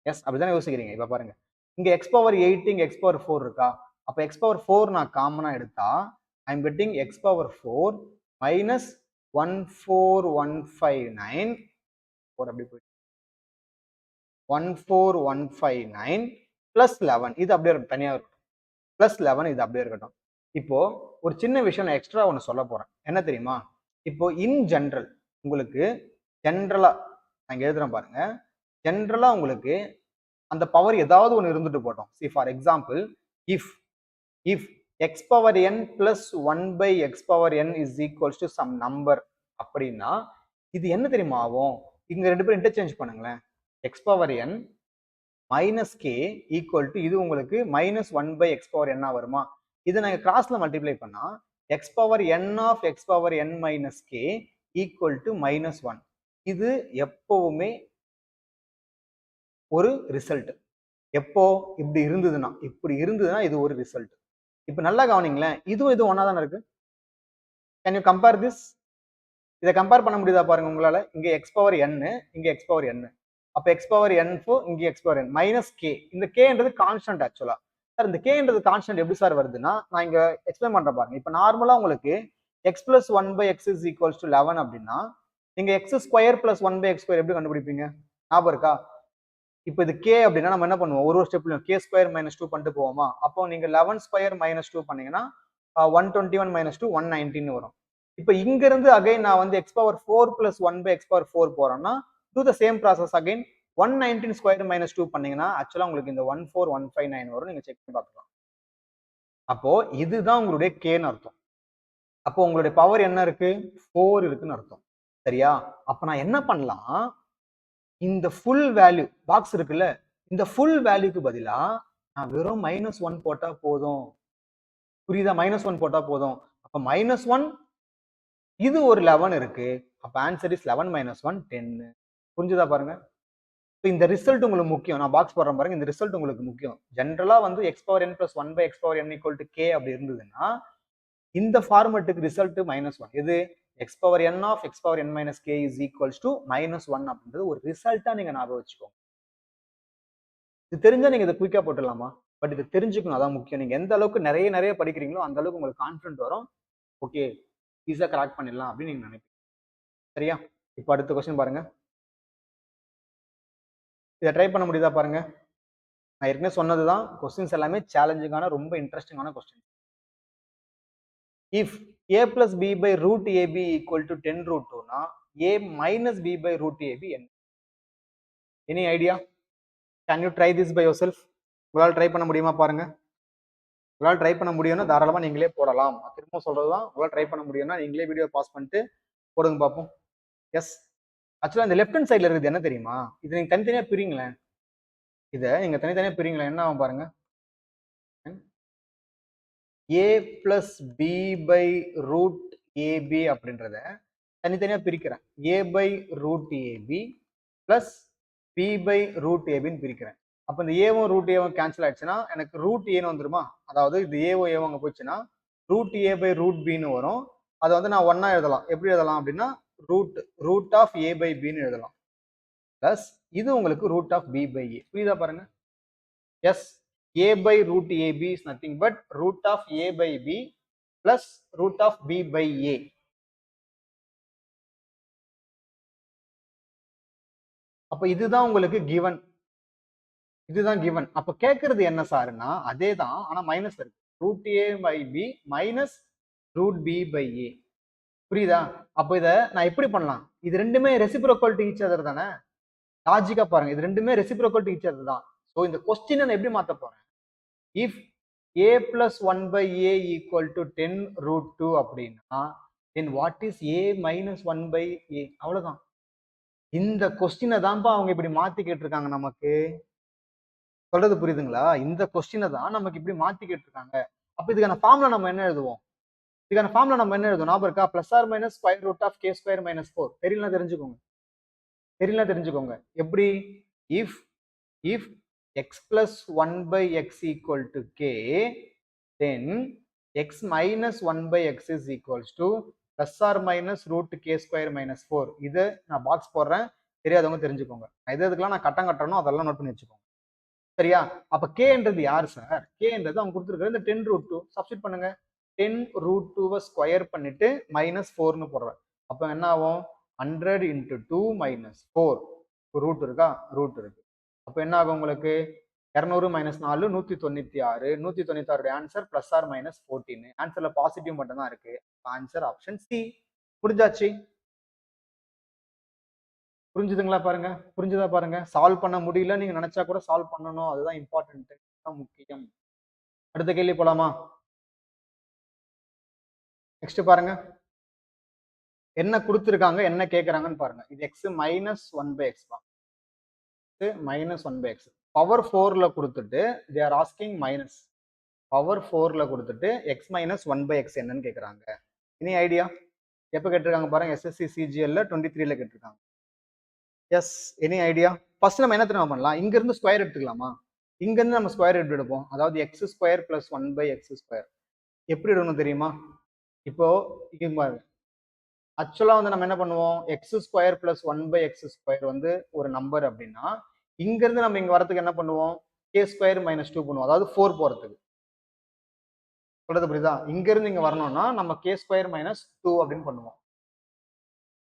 எஸ், அப்படிதானே யோசிக்கிறீங்க. இப்ப பாருங்க, இங்க x⁻8 இங்க x⁻4 இருக்கா? அப்ப x⁻4 நான் காமனா எடுத்தா ஐ எம் கெட்டிங் x⁻4 மைனஸ் 14159 அப்படி போயிட்டு 14159 பிளஸ் 11 இது அப்படியே தனியா இருக்கும். பிளஸ் 11 இது அப்படியே இருக்கட்டும். இப்போ ஒரு சின்ன விஷயம் நான் எக்ஸ்ட்ரா ஒன்று சொல்ல போறேன். என்ன தெரியுமா? இப்போ இன் ஜென்ரல் உங்களுக்கு ஜென்ரலா நான் எழுதுறேன் பாருங்க. ஜென்ரலா உங்களுக்கு அந்த பவர் ஏதாவது ஒன்று இருந்துட்டு போட்டோம். C for example if x⁻n plus 1/x⁻n is equals to some number அப்படின்னா இது என்ன தெரியுமா ஆகும்? இங்க ரெண்டு பேரும் இன்டர்சேஞ்ச் பண்ணுங்களேன். x⁻n minus k equal to இது உங்களுக்கு -1/x⁻n வருமா? இதை நாங்க கிராஸ்ல மல்டிப்ளை பண்ணா x⁻n of x⁻n minus k equal to -1. இது எப்பவுமே ஒரு ரிசல்ட். எப்போ இப்படி இருந்ததுன்னா இது ஒரு ரிசல்ட். இப்ப நல்லா கவனிங்களேன், இதுவும் ஒன்னா தானே இருக்கு. Can you compare this? இதை கம்பேர் பண்ண முடியுதா பாருங்க உங்களால. இங்க x⁻n இங்க x⁻n. அப்ப x⁻n இங்க x⁻n மைனஸ் k. இந்த kன்றது கான்ஸ்டன்ட் ஆக்சுவலா. சார் இந்த kன்றது கான்ஸ்டன்ட் எப்படி சார் வருதுன்னா நான் இங்க எக்ஸ்பிளைன் பண்றேன் பாருங்க. இப்ப நார்மலா உங்களுக்கு x plus 1/x is equals to 11 அப்படின்னா நீங்க x square plus 1/x square எப்படி கண்டுபிடிப்பீங்க? ஞாபகம் இருக்கா? இப்போ இது k அப்படின்னா நம்ம என்ன பண்ணுவோம்? ஒரு ஸ்டெப்லயும் k ஸ்கொயர் மைனஸ் 2 பண்ணிட்டு போவோமா? அப்போ நீங்க 11 ஸ்கொயர் மைனஸ் 2 பண்ணீங்கன்னா 121 minus 2 119 வரும். இப்போ இங்க இருந்து அகைன் நான் வந்து x power 4 plus 1 by x power 4 போறேன்னா do the same process again 119 square minus 2 பண்ணீங்கன்னா ஆக்சுவலா உங்களுக்கு இந்த 14159 வரும். நீங்க செக் பண்ணி பார்த்துக்கலாம். அப்போ இதுதான் உங்களுடைய கேன்னு அர்த்தம். அப்போ உங்களுடைய பவர் என்ன இருக்கு? 4 இருக்குன்னு அர்த்தம். சரியா? அப்ப நான் என்ன பண்ணலாம்? இந்த ஃபுல் வேல்யூ பாக்ஸ் இருக்குல்ல, இந்த ஃபுல் வேல்யூக்கு பதிலா நான் வெறும் -1 போட்டா போதும். புரியுதா? -1 போட்டா போதும். அப்ப -1 இது ஒரு 11 இருக்கு. அப்ப ஆன்சர் இஸ் 11 - 1 10. புரிஞ்சுதா பாருங்க? இந்த ரிசல்ட் உங்களுக்கு முக்கியம். நான் பாக்ஸ் போடுறேன் பாருங்க. இந்த ரிசல்ட் உங்களுக்கு முக்கியம். ஜெனரலா வந்து x power n plus 1 by x power n equal to k அப்படி இருந்ததுன்னா இந்த ஃபார்மட்டுக்கு ரிசல்ட் -1. இது x power n of x power n minus k is equals to -1 அப்படின்றது ஒரு ரிசல்ட்டா நீங்க ஞாபகம் வச்சுக்கோங்க. இது தெரிஞ்சா நீங்க இதை குயிக்கா போட்டுடலாமா? பட் இது தெரிஞ்சுக்கணும், அதான் முக்கியம். நீங்க எந்த அளவுக்கு நிறைய படிக்கிறீங்களோ அந்த அளவுக்கு உங்களுக்கு கான்ஃபிடன்ட் வரும். ஓகே, ஈஸியா கிராக் பண்ணிடலாம் அப்படின்னு நீங்க நினைப்பீங்க. சரியா? இப்போ அடுத்த கொஸ்டின் பாருங்க. இதை ட்ரை பண்ண முடியுதா பாருங்க. நான் ஏற்கனவே சொன்னதுதான், கொஸ்டின்ஸ் எல்லாமே சேலஞ்சிங்கான ரொம்ப இன்ட்ரெஸ்டிங்கான question. If a plus b by root ab equal to 10 root 2 னா a minus b by root ab என்ன? Any idea? Can you try this by yourself? உங்களால் ட்ரை பண்ண முடியுமா பாருங்க. உங்களால் ட்ரை பண்ண முடியும்னா தாராளமா நீங்களே போடலாம். திரும்ப சொல்றதுதான், உங்களால் ட்ரை பண்ண முடியும்னா நீங்களே வீடியோ பாஸ் பண்ணிட்டு போடுங்க பார்ப்போம். எஸ், ஆக்சுவலா இந்த லெஃப்ட் ஹேண்ட் சைட்ல இருக்குது என்ன தெரியுமா? இது நீங்க தனித்தனியா பிரிங்களேன். இதை நீங்க தனித்தனியா பிரிங்களேன், என்ன ஆகும் பாருங்க. a plus b by root ab அப்படின்றத தனித்தனியா பிரிக்கிறேன். a by root ab plus b by root abன்னு பிரிக்கிறேன். அப்ப இந்த ஏவும் ரூட் ஏவும் கேன்சல் ஆயிடுச்சுன்னா எனக்கு ரூட் ஏன்னு வந்துருமா? அதாவது இது ஏவோ ஏவோ அங்க போச்சுன்னா ரூட் ஏ பை ரூட் பின்னு வரும். அதை வந்து நான் ஒன்னா எழுதலாம். எப்படி எழுதலாம் அப்படின்னா ரூட் ஆஃப் ஏ பை பின்னு எழுதலாம். பிளஸ் இது உங்களுக்கு root of B by A. புரியுதா பாருங்க? Yes, a by root ab is nothing but root of a by b plus root of b by a. அப்ப இதுதான் உங்களுக்கு given. இதுதான் given. அப்ப கேட்கறது என்ன சார்னா அதே தான், ஆனா மைனஸ் இருக்கு. root a by b minus root b by a. புரியுதா? அப்ப இத நான் எப்படி பண்ணலாம்? இது ரெண்டுமே ரெசிப்ரோக்கல் டு ஈச் அதர் தானே? லாஜிக்கா பாருங்க, இது ரெண்டுமே ரெசிப்ரோக்கல் டு ஈச் அதர் தான். சோ இந்த क्वेश्चन நான் எப்படி மாத்த போறேன்? if a plus 1 by a equal to 10 root 2 அப்படின்னா then what is a minus 1 by a? அவ்வளவுதான். இந்த கொஸ்டினை தான்ப்பா அவங்க இப்படி மாத்தி கேட்டிருக்காங்க நமக்கு. சொல்றது புரியுதுங்களா? இந்த கொஸ்டினை தான் நமக்கு இப்படி மாத்தி கேட்டிருக்காங்க. அப்ப இதுக்கான ஃபார்முலா நம்ம என்ன எழுதுவோம்? இதுக்கான ஃபார்முலா நம்ம என்ன எழுதுவோம்? ஞாபகம் இருக்கா? Plus R minus square root of K square minus 4. தெரியலாம் தெரிஞ்சுக்கோங்க. தெரியலாம் தெரிஞ்சுக்கோங்க. எப்படி? If if x plus 1 by x equal to k, then x minus 1 by x is equals to plus or minus root k square minus 4. இது நான் box போடுறேன், தெரியாதவங்க தெரிஞ்சுக்கோங்க. இதுக்கெல்லாம் நான் கட்டம் கட்டணும், அதெல்லாம் நோட் பண்ணி வச்சுக்கோங்க. சரியா? அப்ப k-ன்றது யார் சார்? k-ன்றது அவங்க கொடுத்துருக்கிற இந்த 10 root 2 சப்ஸ்டிட் பண்ணுங்க. 10 root 2 ஸ்கொயர் பண்ணிட்டு மைனஸ் 4ன்னு போடுறேன். அப்ப என்ன ஆகும்? 100 into 2 minus 4. ரூட் இருக்கா? ரூட் இருக்கு. அப்ப என்ன ஆகும் உங்களுக்கு? 200 minus 4 196. 196 answer plus R minus 14. ஆன்சர்ல பாசிட்டிவ் மட்டும் தான் இருக்கு. Answer option C. புரிஞ்சாச்சு? புரிஞ்சுதுங்களா பாருங்க? புரிஞ்சுதா பாருங்க? சால்வ் பண்ண முடியல நீங்க நினைச்சா கூட சால்வ் பண்ணணும், அதுதான் இம்பார்ட்டன்ட், முக்கியம். அடுத்த கேள்வி போலாமா? நெக்ஸ்ட் பாருங்க, என்ன கொடுத்துருக்காங்க, என்ன கேட்கறாங்கன்னு பாருங்க. இது x minus 1 by x தான். minus 1 by x. பவர் 4ல கொடுத்துட்டு they are asking minus. Power 4ல கொடுத்துட்டு x minus 1 by x என்னன்னு கேட்கறாங்க. Any idea? எப்ப கேட்டிருக்காங்க பாருங்க, SSC CGL 23ல கேட்டிருக்காங்க. S, any idea? ஃபர்ஸ்ட் நம்ம என்ன தெரியுமா பண்ணலாம்? இங்க இருந்து ஸ்கொயர் எடுத்துக்கலாமா? இங்க இருந்து நம்ம ஸ்கொயர் எப்படி எடுப்போம்? அதாவது X square plus 1 by x square எப்படி எடுக்கணும் தெரியுமா? இப்போ இங்க பாருங்க, ஆக்சுவலா வந்து நம்ம என்ன பண்ணுவோம்? X square plus 1 by x square வந்து ஒரு நம்பர் அப்படின்னா இங்க இருந்து நம்ம இங்க வரதுக்கு என்ன பண்ணுவோம்? கே ஸ்கொயர் மைனஸ் 2 பண்ணுவோம், அதாவது 4 போறதுக்கு. சொல்றது புரியுதா? இங்க இருந்து இங்க வரணும்னா நம்ம கே ஸ்கொயர் மைனஸ் 2 அப்படின்னு பண்ணுவோம்.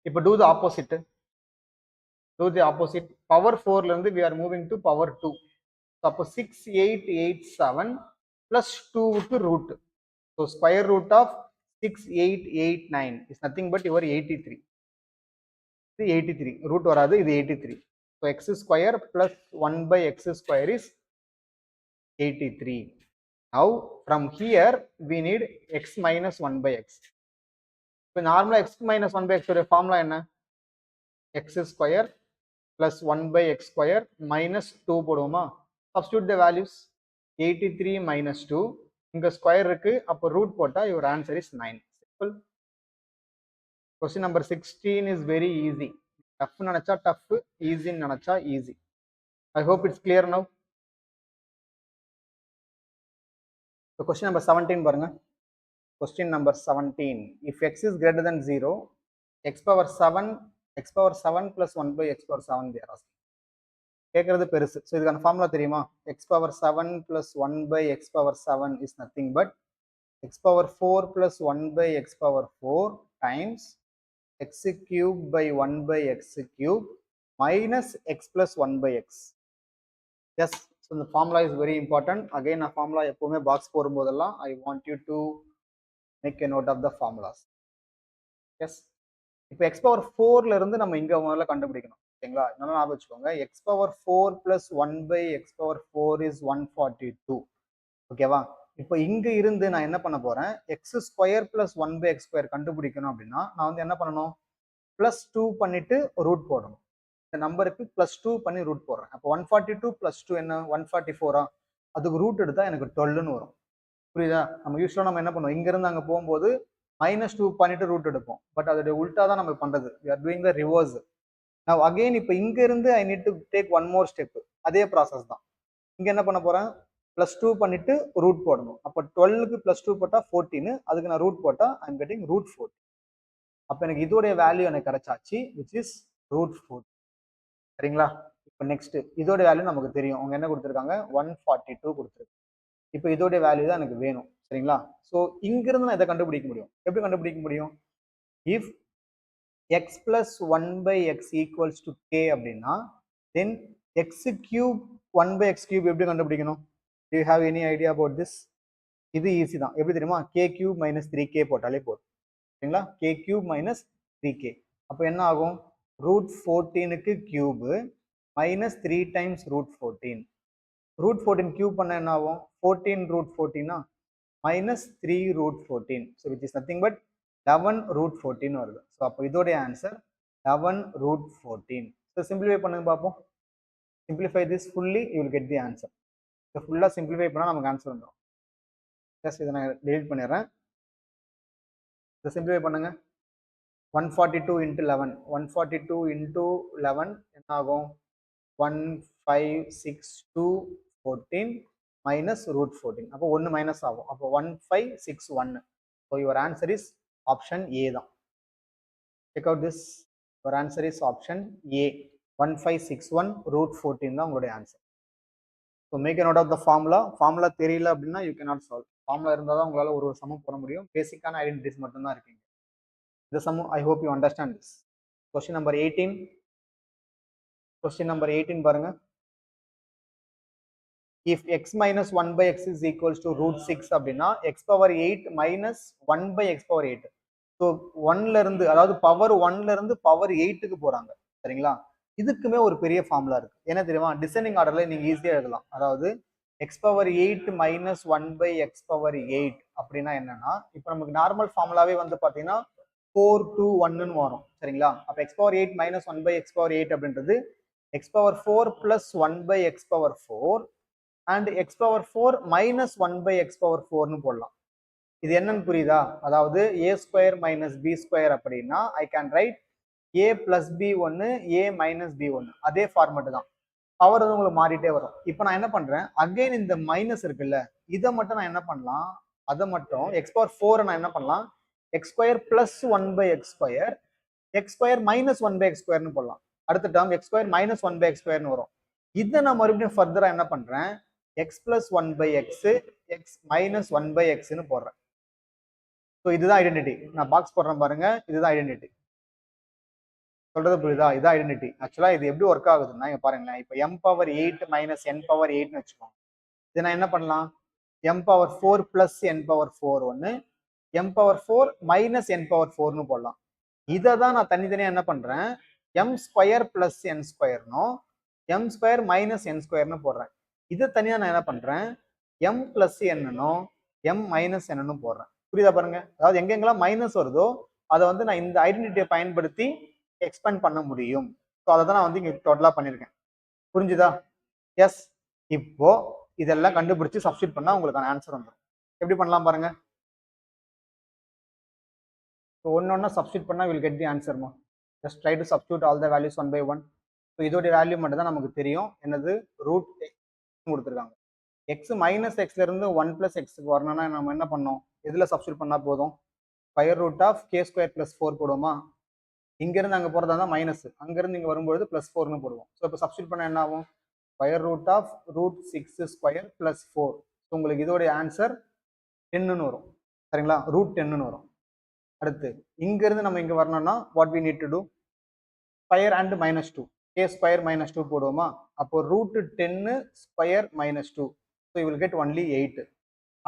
இப்போ do the opposite. do the opposite. Power 4 ல இருந்து we are moving to power 2. அப்போ 6887 plus 2 க்கு root. So square root of 6889 is nothing but your 83. இது 83. Root வராது, இது 83. So x square plus 1 by x square is 83. Now from here we need x minus 1 by x. இப்போ நார்மலா x minus 1 by x உடைய formula என்ன? x square plus 1 by x square minus 2 போடுவோமா? Substitute the values. 83 minus 2. இங்க square இருக்கு, அப்போ root போட்டா your answer is 9. Simple. Question number 16 is very easy. Tough நினைச்சா tough, easy நினைச்சா easy. I hope it's clear now. So question number 17 பாருங்க. Question number 17. If x is greater than 0, x power 7 plus 1 by x power 7 they are asking. கேட்கறது பெருசு. So இதுக்கான formula தெரியுமா? x power 7 plus 1 by x power 7 is nothing but x power 4 plus 1 by x power 4 times x cube by 1 by x cube minus x plus 1 by x. Yes, so the formula is very important. Again, a formula எப்பவுமே box போடும்போதெல்லாம் I want you to make a note of the formulas. Yes. இப்போ x power 4ல இருந்து நம்ம இங்க முதல்ல கண்டுபிடிக்கணும். சரிங்களா? நல்லா ஞாபகம் வச்சுக்கோங்க. x power 4 plus 1 by x power 4 is 142. ஓகேவா? இப்போ இங்க இருந்து நான் என்ன பண்ண போறேன்? x square plus 1 by x square கண்டுபிடிக்கணும் அப்படின்னா நான் வந்து என்ன பண்ணணும்? +2 பண்ணிட்டு ரூட் போடணும். இந்த நம்பருக்கு +2 பண்ணி ரூட் போடுறேன். அப்போ 142 + 2 என்ன? 144. அதுக்கு ரூட் எடுத்தா எனக்கு 12ன்னு வரும். புரியுதா? நம்ம யூஸ்வலா நம்ம என்ன பண்ணுவோம்? இங்க இருந்து அங்க போகும்போது -2 பண்ணிட்டு ரூட் எடுப்போம். பட் அதோட உல்டா தான் நம்ம பண்றது. we are doing the reverse. now again இப்போ இங்க இருந்து I need to take one more step. அதே ப்ராசஸ் தான். இங்க என்ன பண்ண போறேன்? +2 பண்ணிட்டு ரூட் போடணும். அப்போ 12க்கு +2 போட்டா 14. அதுக்கு நான் ரூட் போட்டா I am getting √14. அப்ப எனக்கு இதோடைய வேல்யூ எனக்கு கிடைச்சாச்சு, which is √14. சரிங்களா? இப்போ நெக்ஸ்ட் இதோட வேல்யூ நமக்கு தெரியும். அவங்க என்ன கொடுத்துருக்காங்க? 142 கொடுத்துருக்காங்க. இப்போ இதோட வேல்யூ தான் எனக்கு வேணும். சரிங்களா? ஸோ இங்கிருந்து நான் இதை கண்டுபிடிக்க முடியும். எப்படி கண்டுபிடிக்க முடியும்? If x plus 1 by x equals to k அப்படின்னா then x cube 1 by x cube எப்படி கண்டுபிடிக்கணும்? Do you have any idea about this? இது ஈஸி தான். எப்படி தெரியுமா? k cube minus 3k போட்டாலே போதும். சரிங்களா? k cube minus 3k. அப்போ என்ன ஆகும்? √14க்கு கியூப் minus 3 times √14. √14 கியூப் பண்ண என்ன ஆகும்? 14 √14 minus 3 √14. So which is nothing but 11 √14 வருது. ஸோ அப்போ இதோடைய ஆன்சர் 11 √14. ஸோ சிம்பிளிஃபை பண்ணுங்க பார்ப்போம். Simplify this fully you will get the answer. So ஃபுல்லாக சிம்பிளிஃபை பண்ணால் நமக்கு ஆன்சர் வந்துடும். ஜஸ்ட் இதை நான் டெலிட் பண்ணிடுறேன். இதை சிம்பிளிஃபை பண்ணுங்க. 142 into 11. 142 into 11 என்ன ஆகும்? 1562 14 minus √14. அப்போ 1 மைனஸ் ஆகும். அப்போ 1561. So your answer is option A தான். Check out this. Your answer is option A. 1561 √14 தான் உங்களுடைய answer. So make a note of the formula. Formula தெரியல அப்படின்னா you cannot solve. Formula இருந்தால் தான் உங்களால் ஒரு சமம் போட முடியும். பேசிக்கான ஐடென்டிட்டிஸ் மட்டும்தான் இருக்கீங்க. இந்த சமம் I hope you understand this. Question number 18. Question number 18 பாருங்க. If x minus 1 by x is equals to √6 அப்படின்னா x power 8 minus 1 by x power 8. So 1ல இருந்து, அதாவது பவர் 1ல இருந்து பவர் 8க்கு போறாங்க. சரிங்களா? இதுக்குமே ஒரு பெரிய ஃபார்முலா இருக்கு. என்ன தெரியுமா? டிசெண்டிங் ஆர்டர்ல நீங்க ஈஸியா எழுதலாம். அதாவது x power 8 minus 1 by x power 8 அப்படின்னா என்னன்னா, இப்போ நமக்கு நார்மல் ஃபார்முலாவே வந்து பாத்தீங்கன்னா 4 2 1ன்னு வரும். சரிங்களா? அப்ப x power 8 minus 1 by x power 8 அப்படின்றது x power 4 plus 1 by x power 4 and x power 4 minus 1 by x power 4ன்னு போடலாம். இது என்னன்னு புரியுதா? அதாவது a square minus b square அப்படின்னா I can write a plus b 1 a minus b 1. அதே format தான். Power வந்து உங்களுக்கு மாறிட்டே வரும். இப்போ நான் என்ன பண்றேன்? அகைன் இந்த மைனஸ் இருக்குல்ல, இதை மட்டும் நான் என்ன பண்ணலாம்? அதை மட்டும் x power 4 நான் என்ன பண்ணலாம்? x square plus 1 by x square x square minus 1 by x squareன்னு போடலாம். அடுத்த term x square minus 1 by x squareன்னு வரும். இதை நான் மறுபடியும் ஃபர்தரா என்ன பண்றேன்? x plus 1 by x x minus 1 by xன்னு போடுறேன். ஸோ இதுதான் ஐடென்டிட்டி. நான் பாக்ஸ் போடுறேன் பாருங்க, இதுதான் ஐடென்டிட்டி. சொல்றது புரியுதா? இதுதான் ஐடென்டிட்டி. ஆக்சுவலா இது எப்படி ஒர்க் ஆகுதுன்னா, இங்க பாருங்களேன். இப்போ m power 8 minus n power 8ன்னு வச்சுக்கோங்க. இதை நான் என்ன பண்ணலாம்? m power 4 plus n power 4 ஒன்று, m power 4 minus n power 4னு போடலாம். இதை தான் நான் தனித்தனியாக என்ன பண்ணுறேன், m square plus n ஸ்கொயர்னும் m square minus n ஸ்கொயர்னு போடுறேன். இதை தனியாக நான் என்ன பண்ணுறேன், m plus n-னும் m minus n-னும் போடுறேன். புரியுதா பாருங்க? அதாவது எங்கெங்கெல்லாம் மைனஸ் வருதோ அதை வந்து நான் இந்த ஐடென்டிட்டியை பயன்படுத்தி எக்ஸ்பேண்ட் பண்ண முடியும். ஸோ அதை தான் நான் வந்து இங்கே டோட்டலாக பண்ணியிருக்கேன். புரிஞ்சுதா? எஸ். இப்போ இதெல்லாம் கண்டுபிடிச்சு சப்ஸ்டியூட் பண்ணா உங்களுக்கான ஆன்சர் வந்துடும். எப்படி பண்ணலாம் பாருங்க. ஒன்னொன்னா சப்ஸ்டியூட் பண்ணா வில் கெட் தி ஆன்சர்மா. Just try to substitute all the values one by one. So இதோட வேல்யூ மட்டும் தான் நமக்கு தெரியும். என்னது, ரூட் கொடுத்துருக்காங்க. எக்ஸ் மைனஸ் எக்ஸ்ல இருந்து 1 பிளஸ் எக்ஸுக்கு வரணும்னா நம்ம என்ன பண்ணோம், எதுல சப்ஸ்டியூட் பண்ணா போதும், square root of K square plus 4 போடுவோமா. இங்கிருந்து அங்கே போறதா தான் மைனஸ், அங்கிருந்து இங்கே வரும்போது பிளஸ் 4னு போடுவோம். ஸோ இப்போ சப்ஸ்டியூட் பண்ண என்ன ஆகும், square root of root 6 square plus 4. So உங்களுக்கு இதோடைய ஆன்சர் 10ன்னு வரும். சரிங்களா, ரூட் 10ன்னு வரும். அடுத்து இங்கிருந்து நம்ம இங்கே வரணும்னா what we need to do, square and minus 2, K square minus 2 போடுவோமா. அப்போ root 10 square minus 2. So you will get only 8.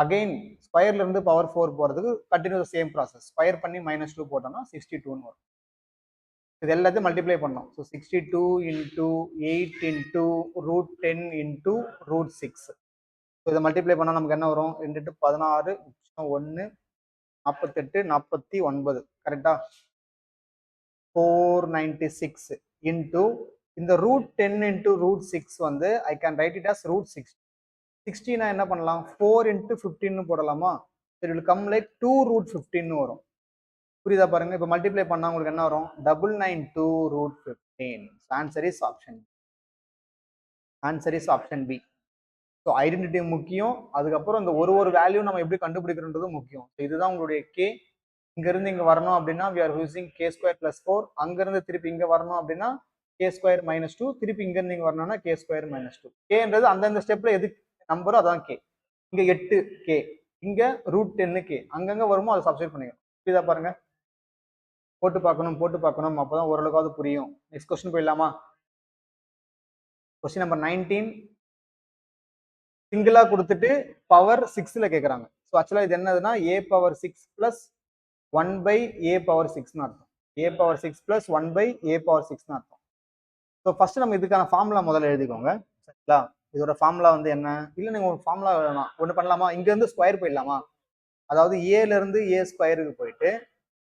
Again ஸ்கொயர்ல இருந்து பவர் 4 போறதுக்கு கண்டினியூ சேம் ப்ராசஸ், ஸ்கொயர் பண்ணி மைனஸ் 2 போட்டோம்னா 62ன்னு வரும். இது எல்லாத்தையும் மல்டிப்ளை பண்ணோம். So 62 into 8 into root 10 into root 6. So இதை மல்டிப்ளை பண்ணால் நமக்கு என்ன வரும், 2 16 1 48 49 கரெக்டா, 496 இன்டூ இந்த ரூட் 10 இன்டூ ரூட் 6 வந்து I can write it as root 6. 60 என்ன பண்ணலாம், 4 இன்டூ 15 போடலாமா. It will come like 2 root 15 வரும். புரியுதா பாருங்க. இப்போ மல்டிப்ளை பண்ணா உங்களுக்கு என்ன வரும், 992 root 15. Answer is option, answer is option B. So identity முக்கியம், அதுக்கப்புறம் இந்த ஒரு வேல்யூ நம்ம எப்படி கண்டுபிடிக்கிறன்றது முக்கியம். இதுதான் உங்களுடைய கே. இங்கிருந்து இங்க வரணும் அப்படின்னா we are using k square plus 4. அங்கிருந்து திருப்பி இங்க வரணும் அப்படின்னா k ஸ்கொயர் மைனஸ் 2. திருப்பி இங்கிருந்து இங்க வரணும்னா k ஸ்கொயர் மைனஸ் 2. கேன்றது அந்தந்த ஸ்டெப்ல எது நம்பரோ அதான் கே. இங்க 8 கே, இங்க ரூட் 10 கே, அங்கங்க வருமோ அதை சப்ஸ்டிட் பண்ணிக்கணும். புரியுதா பாருங்க. போட்டு பார்க்கணும் அப்பதான் ஓரளவுக்காவது புரியும். நெக்ஸ்ட் கொஸ்டின் போயிடலாமா. கொஸ்டின் நம்பர் 19 சிங்கிளா கொடுத்துட்டு பவர் 6ல கேட்கறாங்க. ஸோ ஆக்சுவலா இது என்னதுன்னா a power 6 plus 1 by a power 6ன்னு அர்த்தம். a power 6 plus 1 by a power 6ன்னு அர்த்தம். ஸோ ஃபர்ஸ்ட் நம்ம இதுக்கான ஃபார்முலா முதல்ல எழுதிக்கோங்க. சரிங்களா, இதோட ஃபார்முலா வந்து என்ன, இல்லை நீங்க ஒரு ஃபார்முலா ஒன்று பண்ணலாமா, இங்க இருந்து ஸ்கொயர் போயிடலாமா. அதாவது ஏல இருந்து ஏ ஸ்கொயருக்கு போயிட்டு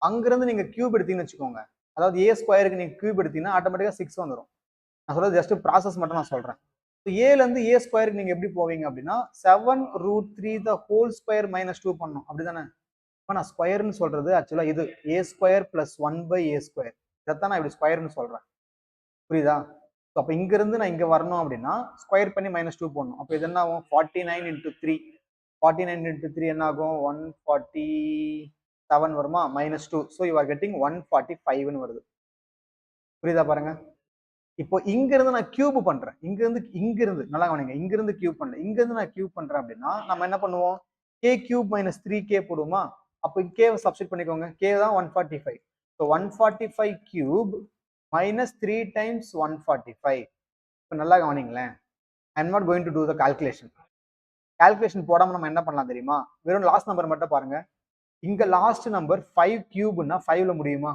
அங்கிருந்து நீங்க கியூப் எடுத்தீங்கன்னு வச்சுக்கோங்க. அதாவது ஏ ஸ்கொயருக்கு நீங்க கியூப் எடுத்தீங்கன்னா ஆட்டோமேட்டிக்கா 6 வந்துடும். நான் சொல்றது ஜஸ்ட் ப்ராசஸ் மட்டும் நான் சொல்றேன். ஏல இருந்து ஏ ஸ்கொயருக்கு நீங்க எப்படி போவீங்க அப்படின்னா 7 root 3 the whole square minus 2 பண்ணணும். அப்படிதானே. இப்போ நான் ஸ்கொயர்னு சொல்றது ஆக்சுவலா இது A square plus 1 by A square. இதைத்தான் நான் இப்படி ஸ்கொயர்னு சொல்றேன். புரியுதா. அப்போ இங்க இருந்து நான் இங்க வரணும் அப்படின்னா ஸ்கொயர் பண்ணி மைனஸ் 2 போடணும். அப்போ இது என்ன ஆகும், 49 இன்டூ 3. 49 இன்டூ 3 என்ன ஆகும், 147 வருமா, minus 2. So you are getting 145ன்னு வருது. புரியுதா பாருங்க. இப்போ இங்க இருந்து நான் கியூப் பண்றேன், இங்கிருந்து நல்லா கவனிங்க, இங்கிருந்து கியூப் பண்ணல, இங்கிருந்து நான் கியூப் பண்றேன் அப்படின்னா நம்ம என்ன பண்ணுவோம், கே கியூப் மைனஸ் 3k போடுவோமா. அப்போ கேவை சப்ஸ்டிட் பண்ணிக்கோங்க, கே தான் 145. So 145 cube minus 3 times 145. இப்போ நல்லா கவனிங்களேன், I am not going to do the calculation. Calculation போடாம நம்ம என்ன பண்ணலாம் தெரியுமா, வெறும் லாஸ்ட் நம்பர் மட்டும் பாருங்க. இங்க லாஸ்ட் நம்பர் 5 கியூப்னா 5ல முடியுமா,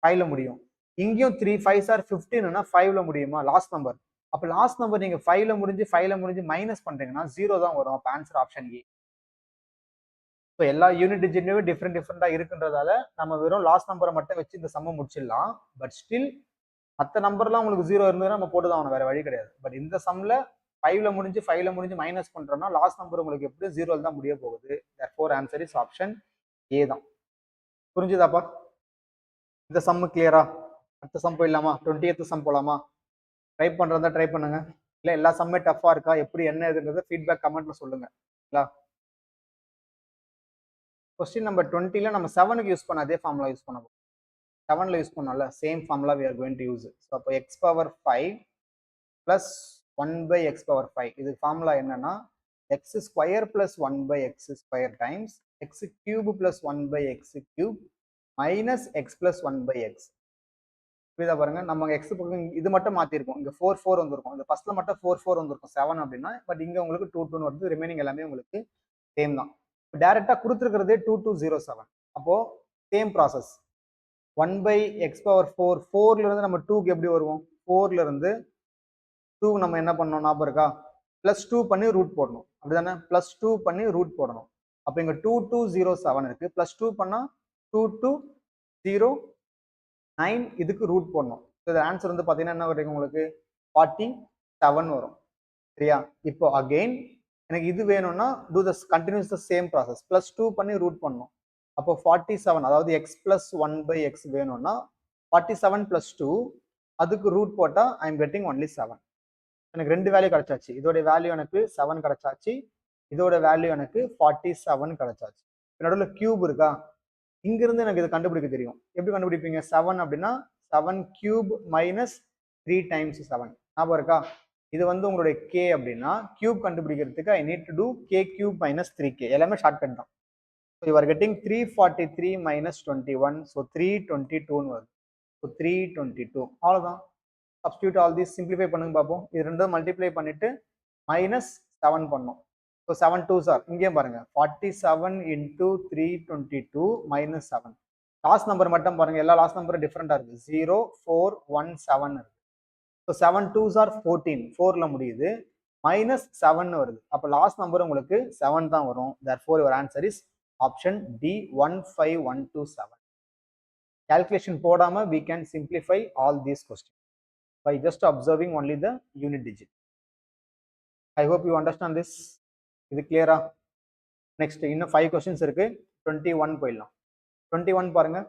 5ல முடியும். இங்கேயும் 3 5s are 15னா 5ல முடியுமா லாஸ்ட் நம்பர். அப்ப லாஸ்ட் நம்பர் நீங்க 5ல முடிஞ்சு மைனஸ் பண்றீங்கன்னா 0 தான் வரும். அப்ப ஆன்சர் ஆப்ஷன் ஏ. ஸோ எல்லா யூனிட் டிஜிட்லயும் டிஃப்ரெண்டா இருக்குன்றதால நம்ம வெறும் லாஸ்ட் நம்பரை மட்டும் வச்சு இந்த சம்ம முடிச்சிடலாம். பட் ஸ்டில் மற்ற நம்பர்லாம் உங்களுக்கு 0 இருந்ததுன்னா நம்ம போட்டு தான் வேற வழி கிடையாது. பட் இந்த சம்ல 5ல முடிஞ்சு மைனஸ் பண்றோம்னா லாஸ்ட் நம்பர் உங்களுக்கு எப்படி 0ல தான் முடிய போகுது. Therefore answer is option A தான். புரிஞ்சுதாப்பா. இந்த சம்மு கிளியரா. அடுத்த சம் போயிடலாமா, 20th சம் போலாமா. ட்ரை பண்றதா ட்ரை பண்ணுங்க, இல்ல எல்லா சம்மே டஃபா இருக்கா எப்படி என்ன எதுங்கிறத ஃபீட்பேக் கமெண்ட்ல சொல்லுங்க. கொஸ்டின் நம்பர் 20ல நம்ம 7க்கு யூஸ் பண்ண அதே ஃபார்முலா யூஸ் பண்ண போறோம். 7ல யூஸ் பண்ணோம்ல same formula we are going to use. So அப்போ x power 5 plus 1 by X power 5. இது ஃபார்முலா என்னன்னா X square plus 1 by X square times X cube plus 1 by X cube minus X plus 1 by X. புரியுதா பாருங்க, நம்ம X பக்கம் இது மட்டும் மாத்திருக்கோம், இங்க 4 வந்திருக்கும், இந்த ஃபர்ஸ்ட்ல மட்டும் 4 வந்திருக்கும் 7 அப்படின்னா, பட் இங்க உங்களுக்கு 2 வருது, ரிமைனிங் எல்லாமே உங்களுக்கு சேம் தான். டைரக்டா கொடுத்துருக்கிறதே 2207. அப்போ சேம் ப்ராசஸ் 1/x⁴ 4ல இருந்து நம்ம 2க்கு எப்படி வருவோம், 4ல இருந்து 2 நம்ம என்ன பண்ணோம் ஞாபகம் இருக்கா, +2 பண்ணி ரூட் போடணும், அப்படிதானே, +2 பண்ணி ரூட் போடணும். அப்ப இங்க 2207 இருக்கு, +2 பண்ணா 2209, இதுக்கு ரூட் போடணும். இது ஆன்சர் வந்து பாத்தீங்கன்னா என்ன வரும் உங்களுக்கு, 47 வரும். சரியா? இப்போ அகைன் எனக்கு இது வேணும்னா to the continues the same process, +2 பண்ணி ரூட் பண்ணணும். அப்போ 47, அதாவது x + 1/x வேணும்னா 47 + 2, அதுக்கு ரூட் போட்டா ஐ எம் கெட்டிங் ஒன்லி 7. எனக்கு 2 வேல்யூ கிடைச்சாச்சு, இதோட வேல்யூ எனக்கு 7 கிடைச்சாச்சு, இதோட வேல்யூ எனக்கு 47 கிடைச்சாச்சு. நடுவில் கியூப் இருக்கா, இங்கிருந்து எனக்கு இதை கண்டுபிடிக்க தெரியும். எப்படி கண்டுபிடிப்பீங்க, 7 அப்படின்னா 7³ - 3 × 7 ஞாபகம் இருக்கா. இது வந்து உங்களுடைய k அப்படின்னா கியூப் கண்டுபிடிக்கிறதுக்கு I need to two k³ - 3k, எல்லாமே ஷார்ட்கட் தான். So you are getting 343 - 21, so 322 வருது. ஸோ 322 அவ்வளோதான். சப்ஸ்டியூட் ஆல் தீஸ், சிம்பிளிஃபை பண்ணுங்க பார்ப்போம். இது ரெண்டும் மல்டிப்ளை பண்ணிட்டு -7 பண்ணோம். ஸோ 7 2s ஆர், இங்கேயும் பாருங்க 47 × 322 - 7. லாஸ்ட் நம்பர் மட்டும் பாருங்க, எல்லா லாஸ்ட் நம்பரும் டிஃப்ரெண்டா இருக்கு, 0417 இருக்கு. ஸோ 7 2s ஆர் 14, 4ல முடியுது, -7 வருது. அப்போ லாஸ்ட் நம்பர் உங்களுக்கு 7 தான் வரும். therefore your answer is option D, 15127. Calculation போடாம we can simplify all these questions by just observing only the unit digit. I hope you understand this. இது கிளியரா? நெக்ஸ்ட் இன்னும் 5 கொஸ்டின்ஸ் இருக்கு, 21 போயிடலாம். 21 பாருங்க,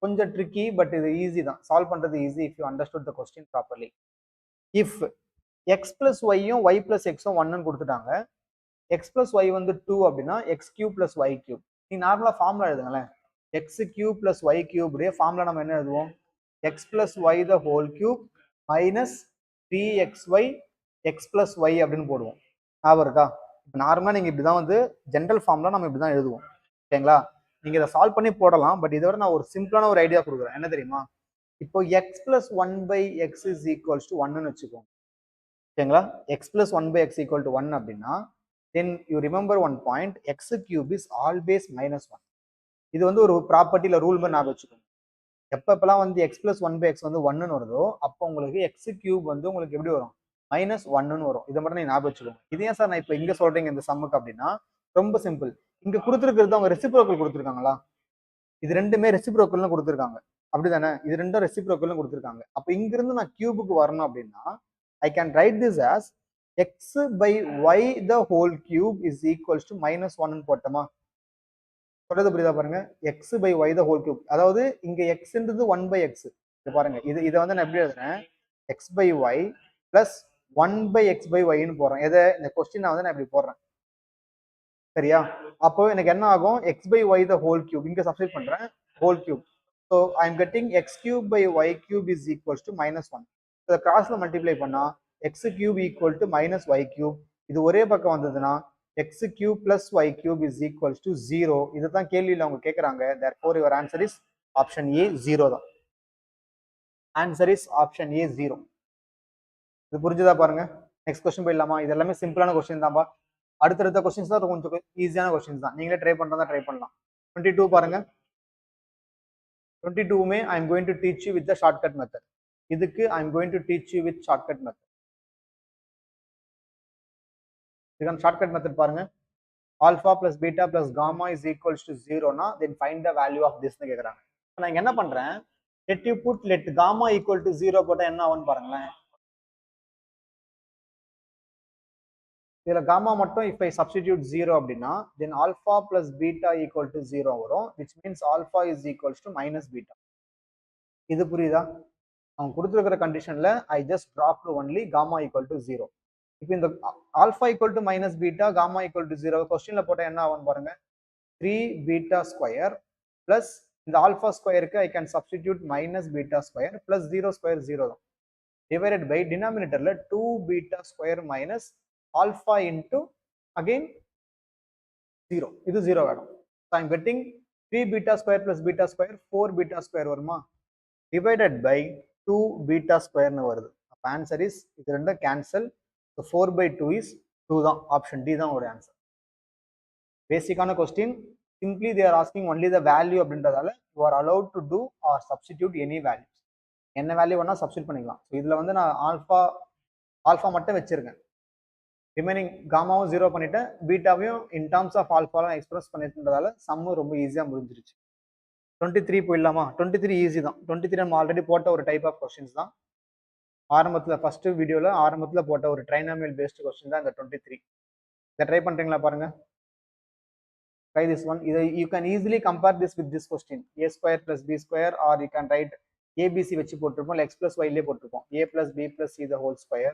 கொஞ்சம் ட்ரிக்கி, பட் இது ஈஸி தான், சால்வ் பண்றது easy if you understood the question properly. If x + y-யும் y + x-ம் 1ன்னு கொடுத்துட்டாங்க, x + y வந்து 2 அப்படின்னா x³ + y³. நீ நார்மலா ஃபார்முலா எழுதுங்களேன், x³ + y³ ஃபார்முலா நம்ம என்ன எழுதுவோம், x + y the whole cube minus 3xy x + y அப்படின்னு போடுவோம். ஞாபகம் இருக்கா? இப்போ நார்மலா நீங்க இப்படிதான் வந்து ஜென்ரல் ஃபார்முலா நம்ம இப்படிதான் எழுதுவோம். ஓகேங்களா? நீங்க இதை சால்வ் பண்ணி போடலாம், பட் இதோட நான் ஒரு சிம்பிளான ஒரு ஐடியா கொடுக்குறேன். என்ன தெரியுமா, இப்போ x + 1/x = 1ன்னு வச்சுக்கோங்க. ஓகேங்களா, x + 1/x = 1 அப்படின்னா then you remember one point, x³ is always -1. இது வந்து ஒரு ப்ராப்பர்ட்டில ரூல் மாதிரி ஞாபகம் வச்சுக்கோங்க. எப்பப்பெல்லாம் வந்து x + 1/x வந்து 1ன்னு வருதோ அப்போ உங்களுக்கு x³ வந்து உங்களுக்கு எப்படி வரும், -1ன்னு வரும். இதை மட்டும் நீங்க ஞாபகம் வச்சுக்கோங்க. இது ஏன் சார் நான் இப்போ இங்க சொல்றீங்க இந்த சம்முக்கு அப்படின்னா, ரொம்ப சிம்பிள். இங்க கொடுத்துருக்கிறது அவங்க ரெசிப்ரோக்கல் கொடுத்துருக்காங்களா, இது ரெண்டுமே ரெசிப்ரோக்கல்னு கொடுத்துருக்காங்க, அப்படிதானே, இது ரெண்டும் ரெசிப்ரோக்கல்னு கொடுத்துருக்காங்க. அப்போ இங்கிருந்து நான் கியூபுக்கு வரணும் அப்படின்னா I can write this as x/y the whole cube is equals to -1 போட்டோமா. சொல்றது புரியுதா பாருங்க, x/y the whole cube, அதாவது இங்க xன்றது 1/x. இது பாருங்க, இதை வந்து நான் எப்படி எழுதுறேன், x/y plus 1/x/y-ன்னு போடுறேன். எதை, இந்த கொஸ்டின் வந்து நான் இப்படி போடுறேன். சரியா? அப்போ எனக்கு என்ன ஆகும், x/y the whole cube, இங்க சப்ஸ்டிட் பண்றேன் whole cube. So I am getting x³ / y³ is equals to -1. இதை கிராஸ்ல மல்டிப்ளை பண்ணா x³ = -y³. இது ஒரே பக்கம் வந்ததுன்னா x³ + y³ is equals to 0. இதுதான் கேள்வியில அவங்க கேட்கறாங்க. therefore your answer is option A, 0 தான். Answer is option A, 0. இது புரிஞ்சுதா பாருங்க. நெக்ஸ்ட் கொஸ்டின் போயிடலாமா. இது எல்லாமே சிம்பிளான கொஸ்டின் தான்பா. அடுத்தடுத்த கொஸ்டின்ஸ் தான் கொஞ்சம் ஈஸியான கொஸ்டின்ஸ் தான், நீங்களே ட்ரை பண்றதா ட்ரை பண்ணலாம். 22 பாருங்க, 22மே I am going to teach you with the shortcut method. இதுக்கு I am going to teach you with shortcut method. இதுக்கான ஷார்ட்கட் மெத்தட் பாருங்க. Alpha plus beta plus gamma is equals to 0னா then find the value of திஸ்னு கேட்குறாங்க. நான் என்ன பண்றேன், let you put let gamma equal to 0 போட்டா என்ன ஆகும்னு பாருங்களேன். இதுல காமா மட்டும் if I substitute 0 அப்படின்னா then alpha plus beta equal to 0 வரும், which means alpha is equals to minus beta. இது புரியுதா? அவங்க கொடுத்துருக்கிற கண்டிஷன்ல I just dropped only gamma equal to 0. இப்போ இந்த alpha equal to minus beta, gamma equal to 0 கொஸ்டின்ல போட்டா என்ன ஆகும் பாருங்க, 3 beta square plus இந்த alpha ஸ்கொயருக்கு I can substitute minus beta square plus 0 square 0 தான், divided by denominatorல 2 beta square minus alpha into again 0. இது 0 வேணும். So I'm getting 3 beta square plus beta square 4 beta square வருமா, divided by 2 beta ஸ்கொயர்னு வருது. அப்போ answer is இது ரெண்டும் cancel. So 4/2 is 2 தான். ஆப்ஷன் டி தான் ஒரு ஆன்சர். பேசிக்கான question. Simply they are asking only the value அப்படின்றதால you are allowed to do or substitute any value. என்ன வேல்யூ வேணால் சப்ஸ்டியூட் பண்ணிக்கலாம். ஸோ இதில் வந்து நான் ஆல்ஃபா மட்டும் வச்சிருக்கேன். ரிமைனிங் காமாவும் 0 பண்ணிட்டேன், பீட்டாவையும் இன் டர்ம்ஸ் ஆஃப் ஆல்ஃபாலாம் எக்ஸ்பிரஸ் பண்ணிட்டுன்றதால சம்மு ரொம்ப ஈஸியாக முடிஞ்சிருச்சு. 23 போயிடலாமா? 23 ஈஸி தான். 23 நம்ம ஆல்ரெடி போட்ட ஒரு டைப் ஆஃப் கொஸ்டின்ஸ் தான். ஆரம்பத்தில் ஃபர்ஸ்ட் வீடியோவில் ஆரம்பத்தில் போட்ட ஒரு ட்ரைனாமியல் பேஸ்டு கொஸ்டின் தான் இந்த 23. இதை ட்ரை பண்ணுறீங்களா பாருங்க. Try this one. You can easily compare this with this question. A square plus B square, or you can write ABC வச்சு போட்டுருப்போம், x plus y Leh போட்டுருப்போம். A plus B plus C the whole square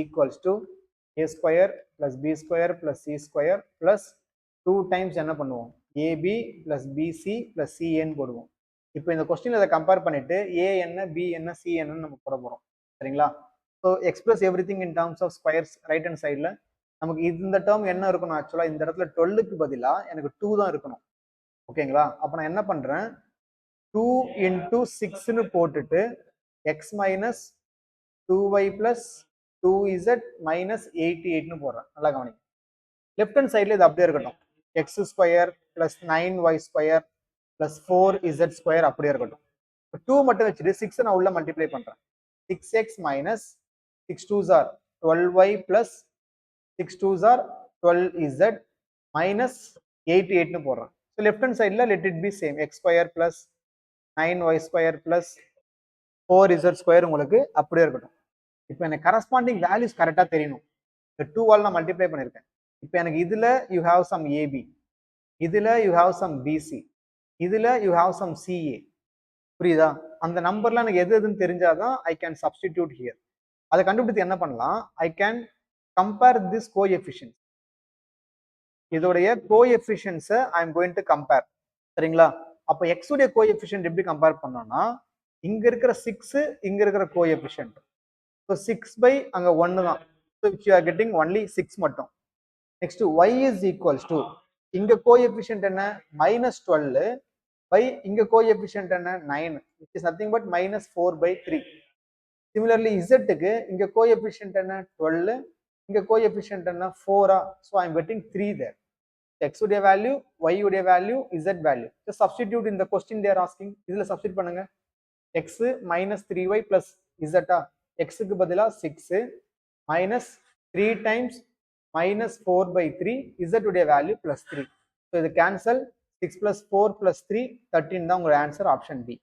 equals to A square plus B square plus C square plus 2 times என்ன பண்ணுவோம்? AB plus BC plus CN போடுவோம். இப்போ இந்த question அதை compare பண்ணிட்டு A என்ன B என்ன C என்னன்னு நம்ம போட போறோம். சரிங்களா? So express everything in terms of squares. Right hand சைடில் நமக்கு இந்த டேர்ம் என்ன இருக்கணும்? ஆக்சுவலா இந்த இடத்துல 12க்கு பதிலா எனக்கு 2 தான் இருக்கணும். ஓகேங்களா? அப்ப நான் என்ன பண்றேன், 2 into 6ன்னு போட்டுட்டு x minus 2y plus 2z minus 88ன்னு போடுறேன். நல்லா கவனிங்க. லெஃப்ட் ஹேண்ட் சைட்ல இது அப்படியே இருக்கட்டும். x square plus 9y square plus 4z square அப்படியே இருக்கட்டும். 2 மட்டும் வச்சுட்டு 6 நான் உள்ள மல்டிப்ளை பண்றேன். 6x minus 6 2s are 12y plus 6 2s are 12z minus 88 னு போடுறேன். ஸோ லெஃப்ட் ஹேண்ட் சைடில் let it be same. X square plus 9y square plus 4z square உங்களுக்கு அப்படியே இருக்கட்டும். இப்போ எனக்கு கரஸ்பாண்டிங் வேல்யூஸ் கரெக்டாக தெரியணும். இந்த 2ஆல் நான் மல்டிப்ளை பண்ணியிருக்கேன். இப்போ எனக்கு இதில் யூ ஹாவ் சம் ஏபி, இதில் யூ ஹாவ் சம் பிசி, இதில் யூ ஹாவ் சம் சிஏ. புரியுதா? அந்த நம்பர்லாம் எனக்கு எது எதுன்னு தெரிஞ்சாதான் ஐ கேன் சப்ஸ்டிடியூட் ஹியர். அதை கண்டுபிடித்து என்ன பண்ணலாம்? I can compare this coefficients. இதோடைய கோஎஃபிஷியன்ஸை I am going to compare. சரிங்களா? அப்போ x உடைய கோஎஃபிஷியன்ட் எப்படி கம்பேர் பண்ணோம்னா, இங்க இருக்கிற 6 இங்க இருக்கிற கோஎஃபிஷியன்ட். ஸோ 6 by அங்க 1 தான். So which you are getting only 6 மட்டும். Next y is equals to இங்க கோஎஃபிஷியன்ட் என்ன? -12 by இங்க கோஎஃபிஷியன்ட் என்ன? 9, which is nothing but -4/3. Similarly z-க்கு இங்க கோஎஃபிஷியன்ட் என்ன? 12, இங்க கோஎஃபிஷியன்ட் என்ன? 4. So I am getting 3 there. X உடைய வேல்யூ, y உடைய value, z value. Just substitute in the question they are asking. இதுல சப்ஸ்டிட் பண்ணுங்க. x minus 3y plus z. x க்கு பதிலா 6 minus 3 times minus 4/3, z உடைய value plus 3. So இது cancel. 6 plus 4 plus 3 13 தான் உங்க ஆன்சர். Option B.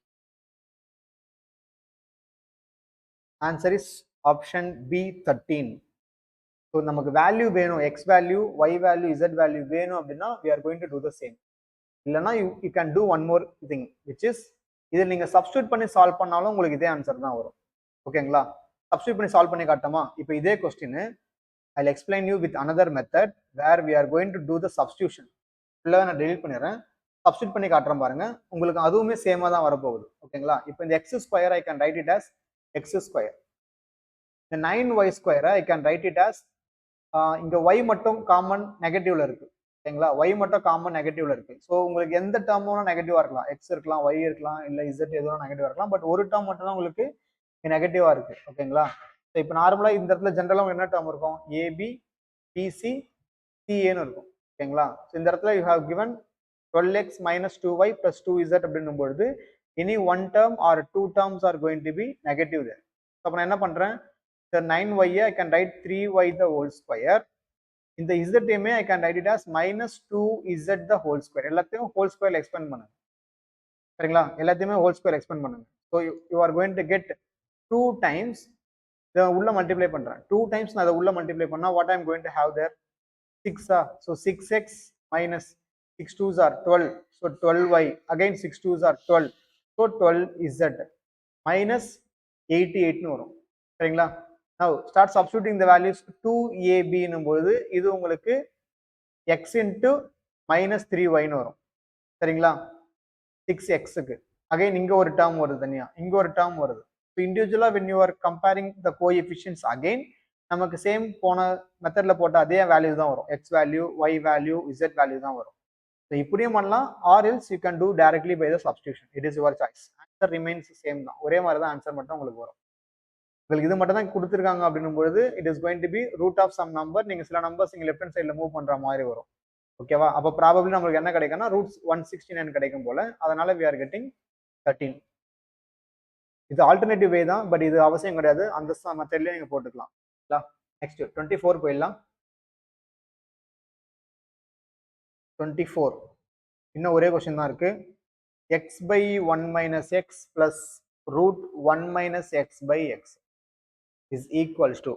Answer is option B 13. So நமக்கு வேல்யூ வேணும், x value, y value, z value வேணும் அப்படின்னா we are going to do the same. இல்லைன்னா you can do one more thing, which is இதில் நீங்கள் சப்ஸ்டியூட் பண்ணி சால்வ் பண்ணாலும் உங்களுக்கு இதே ஆன்சர் தான் வரும். ஓகேங்களா? சப்ஸ்டியூட் பண்ணி சால்வ் பண்ணி காட்டமா? இப்போ இதே question I will explain you with another method where we are going to do the substitution. ஃபுல்லாக நான் டெலிட் பண்ணிடுறேன், சப்ஸ்டியூட் பண்ணி காட்டுறேன் பாருங்க. உங்களுக்கு அதுவுமே சேமாக தான் வரப்போகுது. ஓகேங்களா? இப்போ இந்த X square I can write it as eggs square. இந்த 9y square I can write it as இங்க y மட்டும் காமன் நெகட்டிவ்ல இருக்கு. ஓகேங்களா? y மட்டும் காமன் நெகட்டிவ்ல இருக்கு. ஸோ உங்களுக்கு எந்த டேர்மும் நெகட்டிவா இருக்கலாம். x இருக்கலாம், y இருக்கலாம், இல்லை z எதுவும் நெகட்டிவா இருக்கலாம். பட் ஒரு டேர்ம் மட்டும் தான் உங்களுக்கு நெகட்டிவா இருக்கு. ஓகேங்களா? ஸோ இப்போ நார்மலா இந்த இடத்துல ஜென்ரலா என்ன டேர்ம் இருக்கும்? ஏபி, பிசி, சிஏன்னு இருக்கும். ஓகேங்களா? ஸோ இந்த இடத்துல you have given 12x minus 2y plus 2z அப்படின்னும் பொழுது any one term or 2 terms are going to be negative there. So அப்போ நான் என்ன பண்றேன்? The 9y I can write 3y the whole square. In the z I can write it as minus 2z the whole square. எல்லாத்தையும் whole square expand பண்ணுங்க. சரிங்களா? எல்லாத்தையுமே whole square expand பண்ணுங்க. So you are going to get 2 times இதை உள்ள multiply பண்றேன். 2 times நான் அதை உள்ள மல்டிப்ளை பண்ணா what I am going to have there? 6. So 6x minus 6 2s are 12. So 12y. Again 6 2s are 12. So 12z minus 88 னு வரும். சரிங்களா? Now start substituting the values. 2ab னும்போது இது உங்களுக்கு x into minus 3y னு வரும். சரிங்களா? 6x க்கு again இங்க ஒரு term வருது தனியா, இங்க ஒரு term வருது. So individually when you are comparing the coefficients again நமக்கு சேம் போன மெத்தட்ல போட்ட அதே வேல்யூ தான் வரும். x value, y value, z value தான் வரும். ஸோ இப்படியும் பண்ணலாம், or else you can do directly by the substitution. It is your choice. Answer remains same தான், ஒரே மாதிரி தான் ஆன்சர் மட்டும் உங்களுக்கு வரும். உங்களுக்கு இது மட்டும் தான் கொடுத்துருக்காங்க அப்படின்னும் பொழுது it is going to be root of some number. நீங்க சில நம்பர்ஸ் நீங்க லெஃப்ட் ஹேண்ட் சைடில் மூவ் பண்ற மாதிரி வரும். ஓகேவா? அப்போ ப்ராபபிளி நம்மளுக்கு என்ன கிடைக்கும்னா ரூட்ஸ் 169 கிடைக்கும் போல. அதனால we are getting 13. இது ஆல்டர்னேட்டிவ் வே தான், பட் இது அவசியம் கிடையாது. அந்த மெத்தட்லயே நீங்க போட்டுக்கலாம். நெக்ஸ்ட் 24 போயிடலாம். 24 இன்னும் ஒரே கொஸ்டின் தான் இருக்கு. x by 1 minus x plus root 1 minus x by x is equals to,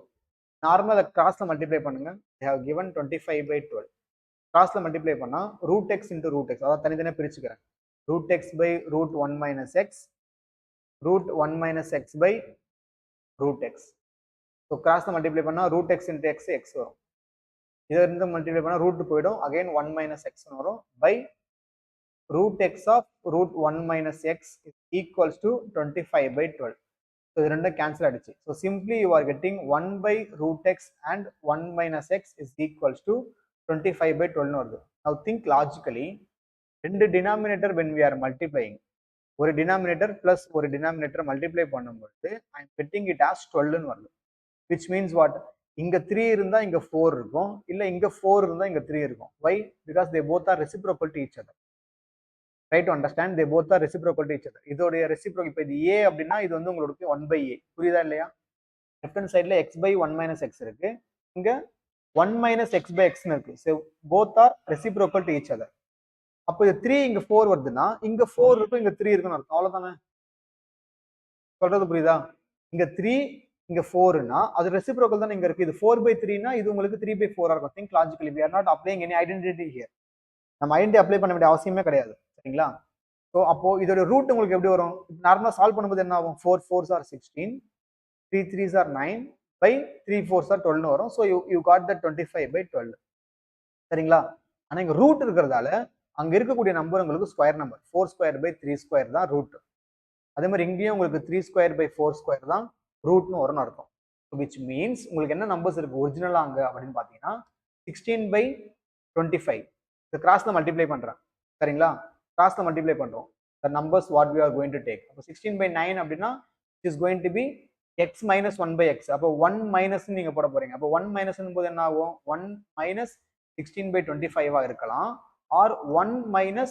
நார்மலா அதை கிராஸ்ல மல்டிப்ளை பண்ணுங்க. they have given 25 by 12. கிராஸ்ல மல்டிப்ளை பண்ணா root x into root x, அதாவது தனித்தனியா பிரிச்சுக்கிறேன். root x by root 1 minus x, root 1 minus x by root x. ஸோ கிராஸ்ல மல்டிப்ளை பண்ணா root x into x x வரும். இதை இருந்து மல்டிப்ளை பண்ணா ரூட் போயிடும், அகைன் 1 minus x வரும், by root x of root 1 minus x is equals to 25 by 12. So இது ரெண்டும் கேன்சல் ஆயிடுச்சு. So simply you are getting 1 by root x and 1 minus x is equals to 25 by 12 வருது. Now think logically, ரெண்டு denominator when we are multiplying, ஒரு denominator plus ஒரு denominator multiply பண்ணும்போது ஐ am getting it as 12 வருது. which means what, இங்க 3 இருந்தா இங்க 4 இருக்கும், இல்ல இங்க 4 இருந்தா இங்க 3 இருக்கும். why? because they both are reciprocal to each other. try to understand, they both are reciprocal to each other. இதோட ரெசிப்ரோக்கல், இப்போ இது a அப்படின்னா இது வந்து உங்களுக்கு 1 by a, புரியுதா இல்லையா? லெஃப்ட் ஹேண்ட் சைடுல x by 1 minus x இருக்கு, இங்க 1 minus x by x இருக்கு. so both are reciprocal to each other. அப்போ இது 3 இங்க 4 வருதுன்னா இங்க 4 இருக்கும், இங்க 3 இருக்குன்னு அர்த்தம். அவ்வளவுதானே, சொல்றது புரியுதா? இங்க 3 இங்க 4னா அது ரெசிப்ரோக்கல் தான் இங்க இருக்கு. இது 4 by 3னா இது உங்களுக்கு 3 by 4 இருக்கும். think logically, we are not applying any identity here. நம்ம ஐடென்டி அப்ளை பண்ண வேண்டிய அவசியமே கிடையாது, சரிங்களா? ஸோ அப்போ இதோட ரூட் உங்களுக்கு எப்படி வரும்? நார்மலா சால்வ் பண்ணும்போது என்ன ஆகும்? 4 4s are 16, 3 3s are 9 by 3 4s are 12 வரும். So you got that 25 by 12, சரிங்களா? ஆனா இங்க ரூட் இருக்கிறதால அங்க இருக்கக்கூடிய நம்பர் உங்களுக்கு square number, 4 square by 3 square தான் ரூட். அதே மாதிரி இங்கேயும் உங்களுக்கு 3 square by 4 square தான் ரூட்னு வரும்னு அர்த்தம். which means உங்களுக்கு என்ன நம்பர்ஸ் இருக்கு ஒரிஜினலா அங்க அப்படின்னு பாத்தீங்கன்னா 16 by 25. இந்த கிராஸ்ல மல்டிப்ளை பண்றேன், சரிங்களா? கிராஸ்ல மல்டிப்ளை பண்றோம். the numbers what we are going to take. அப்போ 16 by 9 அப்படின்னா it is going to be x minus 1 by x. அப்போ 1 minus நீங்க போட போறீங்க. அப்போ 1 minus போது என்ன ஆகும்? 1 minus 16 by 25 இருக்கலாம், ஆர் 1 minus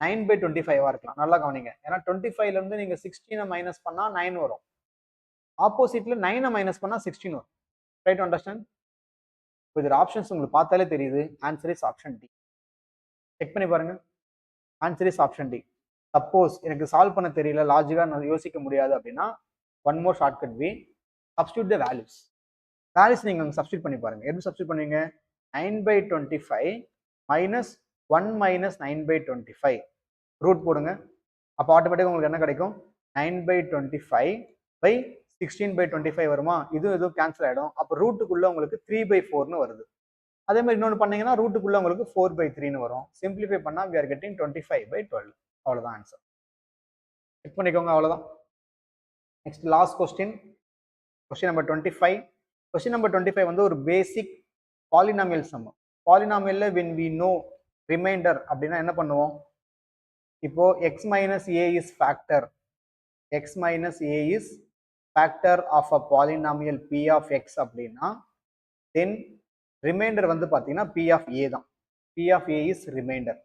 9 by 25 இருக்கலாம். நல்லா கவனிங்க, ஏன்னா 25ல இருந்து நீங்க 16 மைனஸ் பண்ணா 9 வரும், ஆப்போசிட்ல 9 மைனஸ் பண்ணா 16 வரும். Try to understand. இதோட ஆப்ஷன்ஸ் உங்களுக்கு பார்த்தாலே தெரியுது. Answer is option D. Check பண்ணி பாருங்க, answer is option D. Suppose எனக்கு சால்வ் பண்ண தெரியல, லாஜிக்கா நான் யோசிக்க முடியாது அப்படின்னா one more shortcut way, substitute the values. Values நீங்க அங்கே சப்ஸ்டியூட் பண்ணி பாருங்க. எப்படி சப்ஸ்டியூட் பண்ணுவீங்க? 9 by 25 minus 1 minus 9 by 25 root போடுங்க. அப்போ ஆட்டோமேட்டிக்காக உங்களுக்கு என்ன கிடைக்கும்? 9 by 25 by 16 by 25 வருமா? இதுவும் கேன்சல் ஆகிடும். அப்போ ரூட்டுக்குள்ள உங்களுக்கு 3 by 4னு வருது. அதே மாதிரி இன்னொன்று பண்ணீங்கன்னா ரூட்டுக்குள்ள உங்களுக்கு 4 by 3னு வரும். சிம்பிளிஃபை பண்ணா we are getting 25 by 12. அவ்வளோதான் ஆன்சர். செக் பண்ணிக்கோங்க, அவ்வளோதான். Next last question, question number 25. Question number 25 வந்து ஒரு பேசிக் பாலினாமியல் சம். பாலினாமியல்ல when we know ரிமைண்டர் அப்படின்னா என்ன பண்ணுவோம்? இப்போ x minus a is factor, x minus a is factor of a polynomial p of x அப்படின்னா then ரிமைண்டர் வந்து பார்த்தீங்கன்னா p of a தான். p of a is reminder,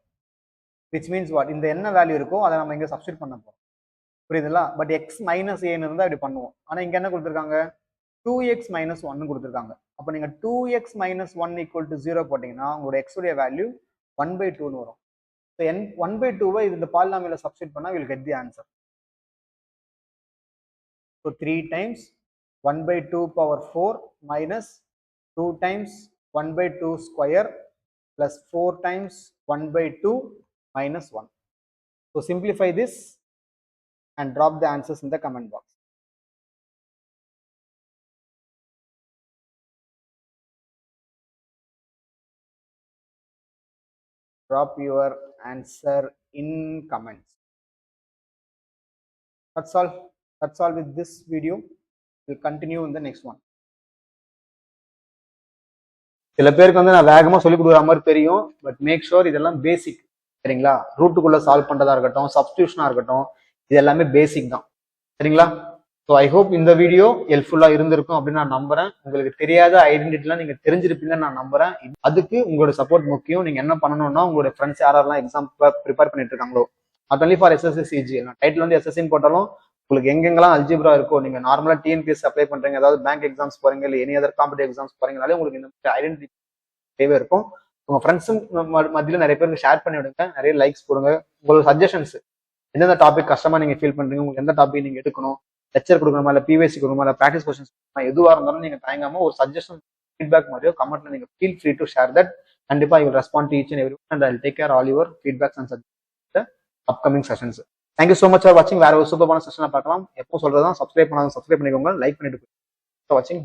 which means what, இந்த என்ன வேல்யூ இருக்கோ அதை நம்ம இங்க சப்ஸ்டிட் பண்ண போறோம், புரியுதுங்களா? பட் x minus a இருந்தா இப்படி பண்ணுவோம். ஆனா இங்க என்ன கொடுத்துருக்காங்க? 2x minus 1 கொடுத்துருக்காங்க. அப்போ நீங்க 2x minus 1 equal to 0 போட்டீங்கன்னா உங்களோட x உடைய வேல்யூ 1 by 2னு வரும். ஸோ 1 by 2வை இந்த பாலினாமியல சப்ஸ்டிட் பண்ணா we'll get the answer. So 3 times 1 by 2 power 4 minus 2 times 1 by 2 square plus 4 times 1 by 2 minus 1. So simplify this and drop the answers in the comment box. Drop your answer in comments. That's all with this video. We'll continue in the next one. சில பேருக்கு வந்து நான் வேகமா சொல்லி கொடுக்குற மாதிரி தெரியும், but make sure இதெல்லாம் பேசிக். சரிங்களா? ரூட்டுக்குள்ள சால்வ் பண்றதா இருக்கட்டும், சப்ஸ்டியூஷனா இருக்கட்டும், இது எல்லாமே பேசிக் தான். சரிங்களா? ஸோ ஐ ஹோப் இந்த வீடியோ ஹெல்ப்ஃபுல்லா இருந்திருக்கும் அப்படின்னு நான் நம்புறேன். உங்களுக்கு தெரியாத ஐடென்டிட்டிலாம் நீங்க தெரிஞ்சிருப்பீங்கன்னு நான் நம்புறேன். அதுக்கு உங்களோட சப்போர்ட் முக்கியம். நீங்க என்ன பண்ணணும்னா, உங்களோட ஃப்ரெண்ட்ஸ் யாரெல்லாம் எக்ஸாம் ப்ரிப்பேர் பண்ணிட்டு இருக்காங்களோ, not only for SSC CG, title வந்து எஸ்எஸ்சின்னு போட்டாலும் உங்களுக்கு எங்கெங்கெல்லாம் அல்ஜிப்ரா இருக்கோ, நீங்க நார்மலா டிஎன்பிஎஸ் அப்ளை பண்றீங்க, ஏதாவது பேங்க் எக்ஸாம்ஸ் போறீங்க, இல்லை எனி அதர் காம்படிட்டிவ் எக்ஸாம்ஸ் போறீங்கனாலே உங்களுக்கு இந்த ஐடென்டிட்டி தேவை இருக்கும். உங்க ஃப்ரெண்ட்ஸும் மத்தியில் நிறைய பேருக்கு ஷேர் பண்ணி விடுங்க, நிறைய லைக்ஸ் போடுங்க. உங்களோட சஜஷன்ஸ், எந்தெந்த டாபிக் கஷ்டமா நீங்க ஃபீல் பண்றீங்க, உங்களுக்கு எந்த டாபிக் நீங்க எடுக்கணும், லெக்சர் கொடுக்கணுமா, இல்லை பிவிசி கொடுக்கணுமா, இல்லை ப்ராக்டிஸ் கொஸ்டின்ஸ் எதுவாக இருந்தாலும் நீங்க தயங்காம ஒரு சஜஷன் ஃபீட்பேக் மாதிரியோ கமெண்ட்ல நீங்க feel free to share that. கண்டிப்பா I will respond to each and every one and I will take care all your feedbacks and suggestions upcoming sessions. Thank you so much for வாட்சிங். வேற ஒரு சூப்பரான செஷனை பார்க்கலாம். எப்போ சொல்றதான் சப்ஸ்கிரைப் பண்ணாலும் சப்ஸ்கிரைப் பண்ணிக்கோங்க, லைக் பண்ணிட்டு வாட்சிங்.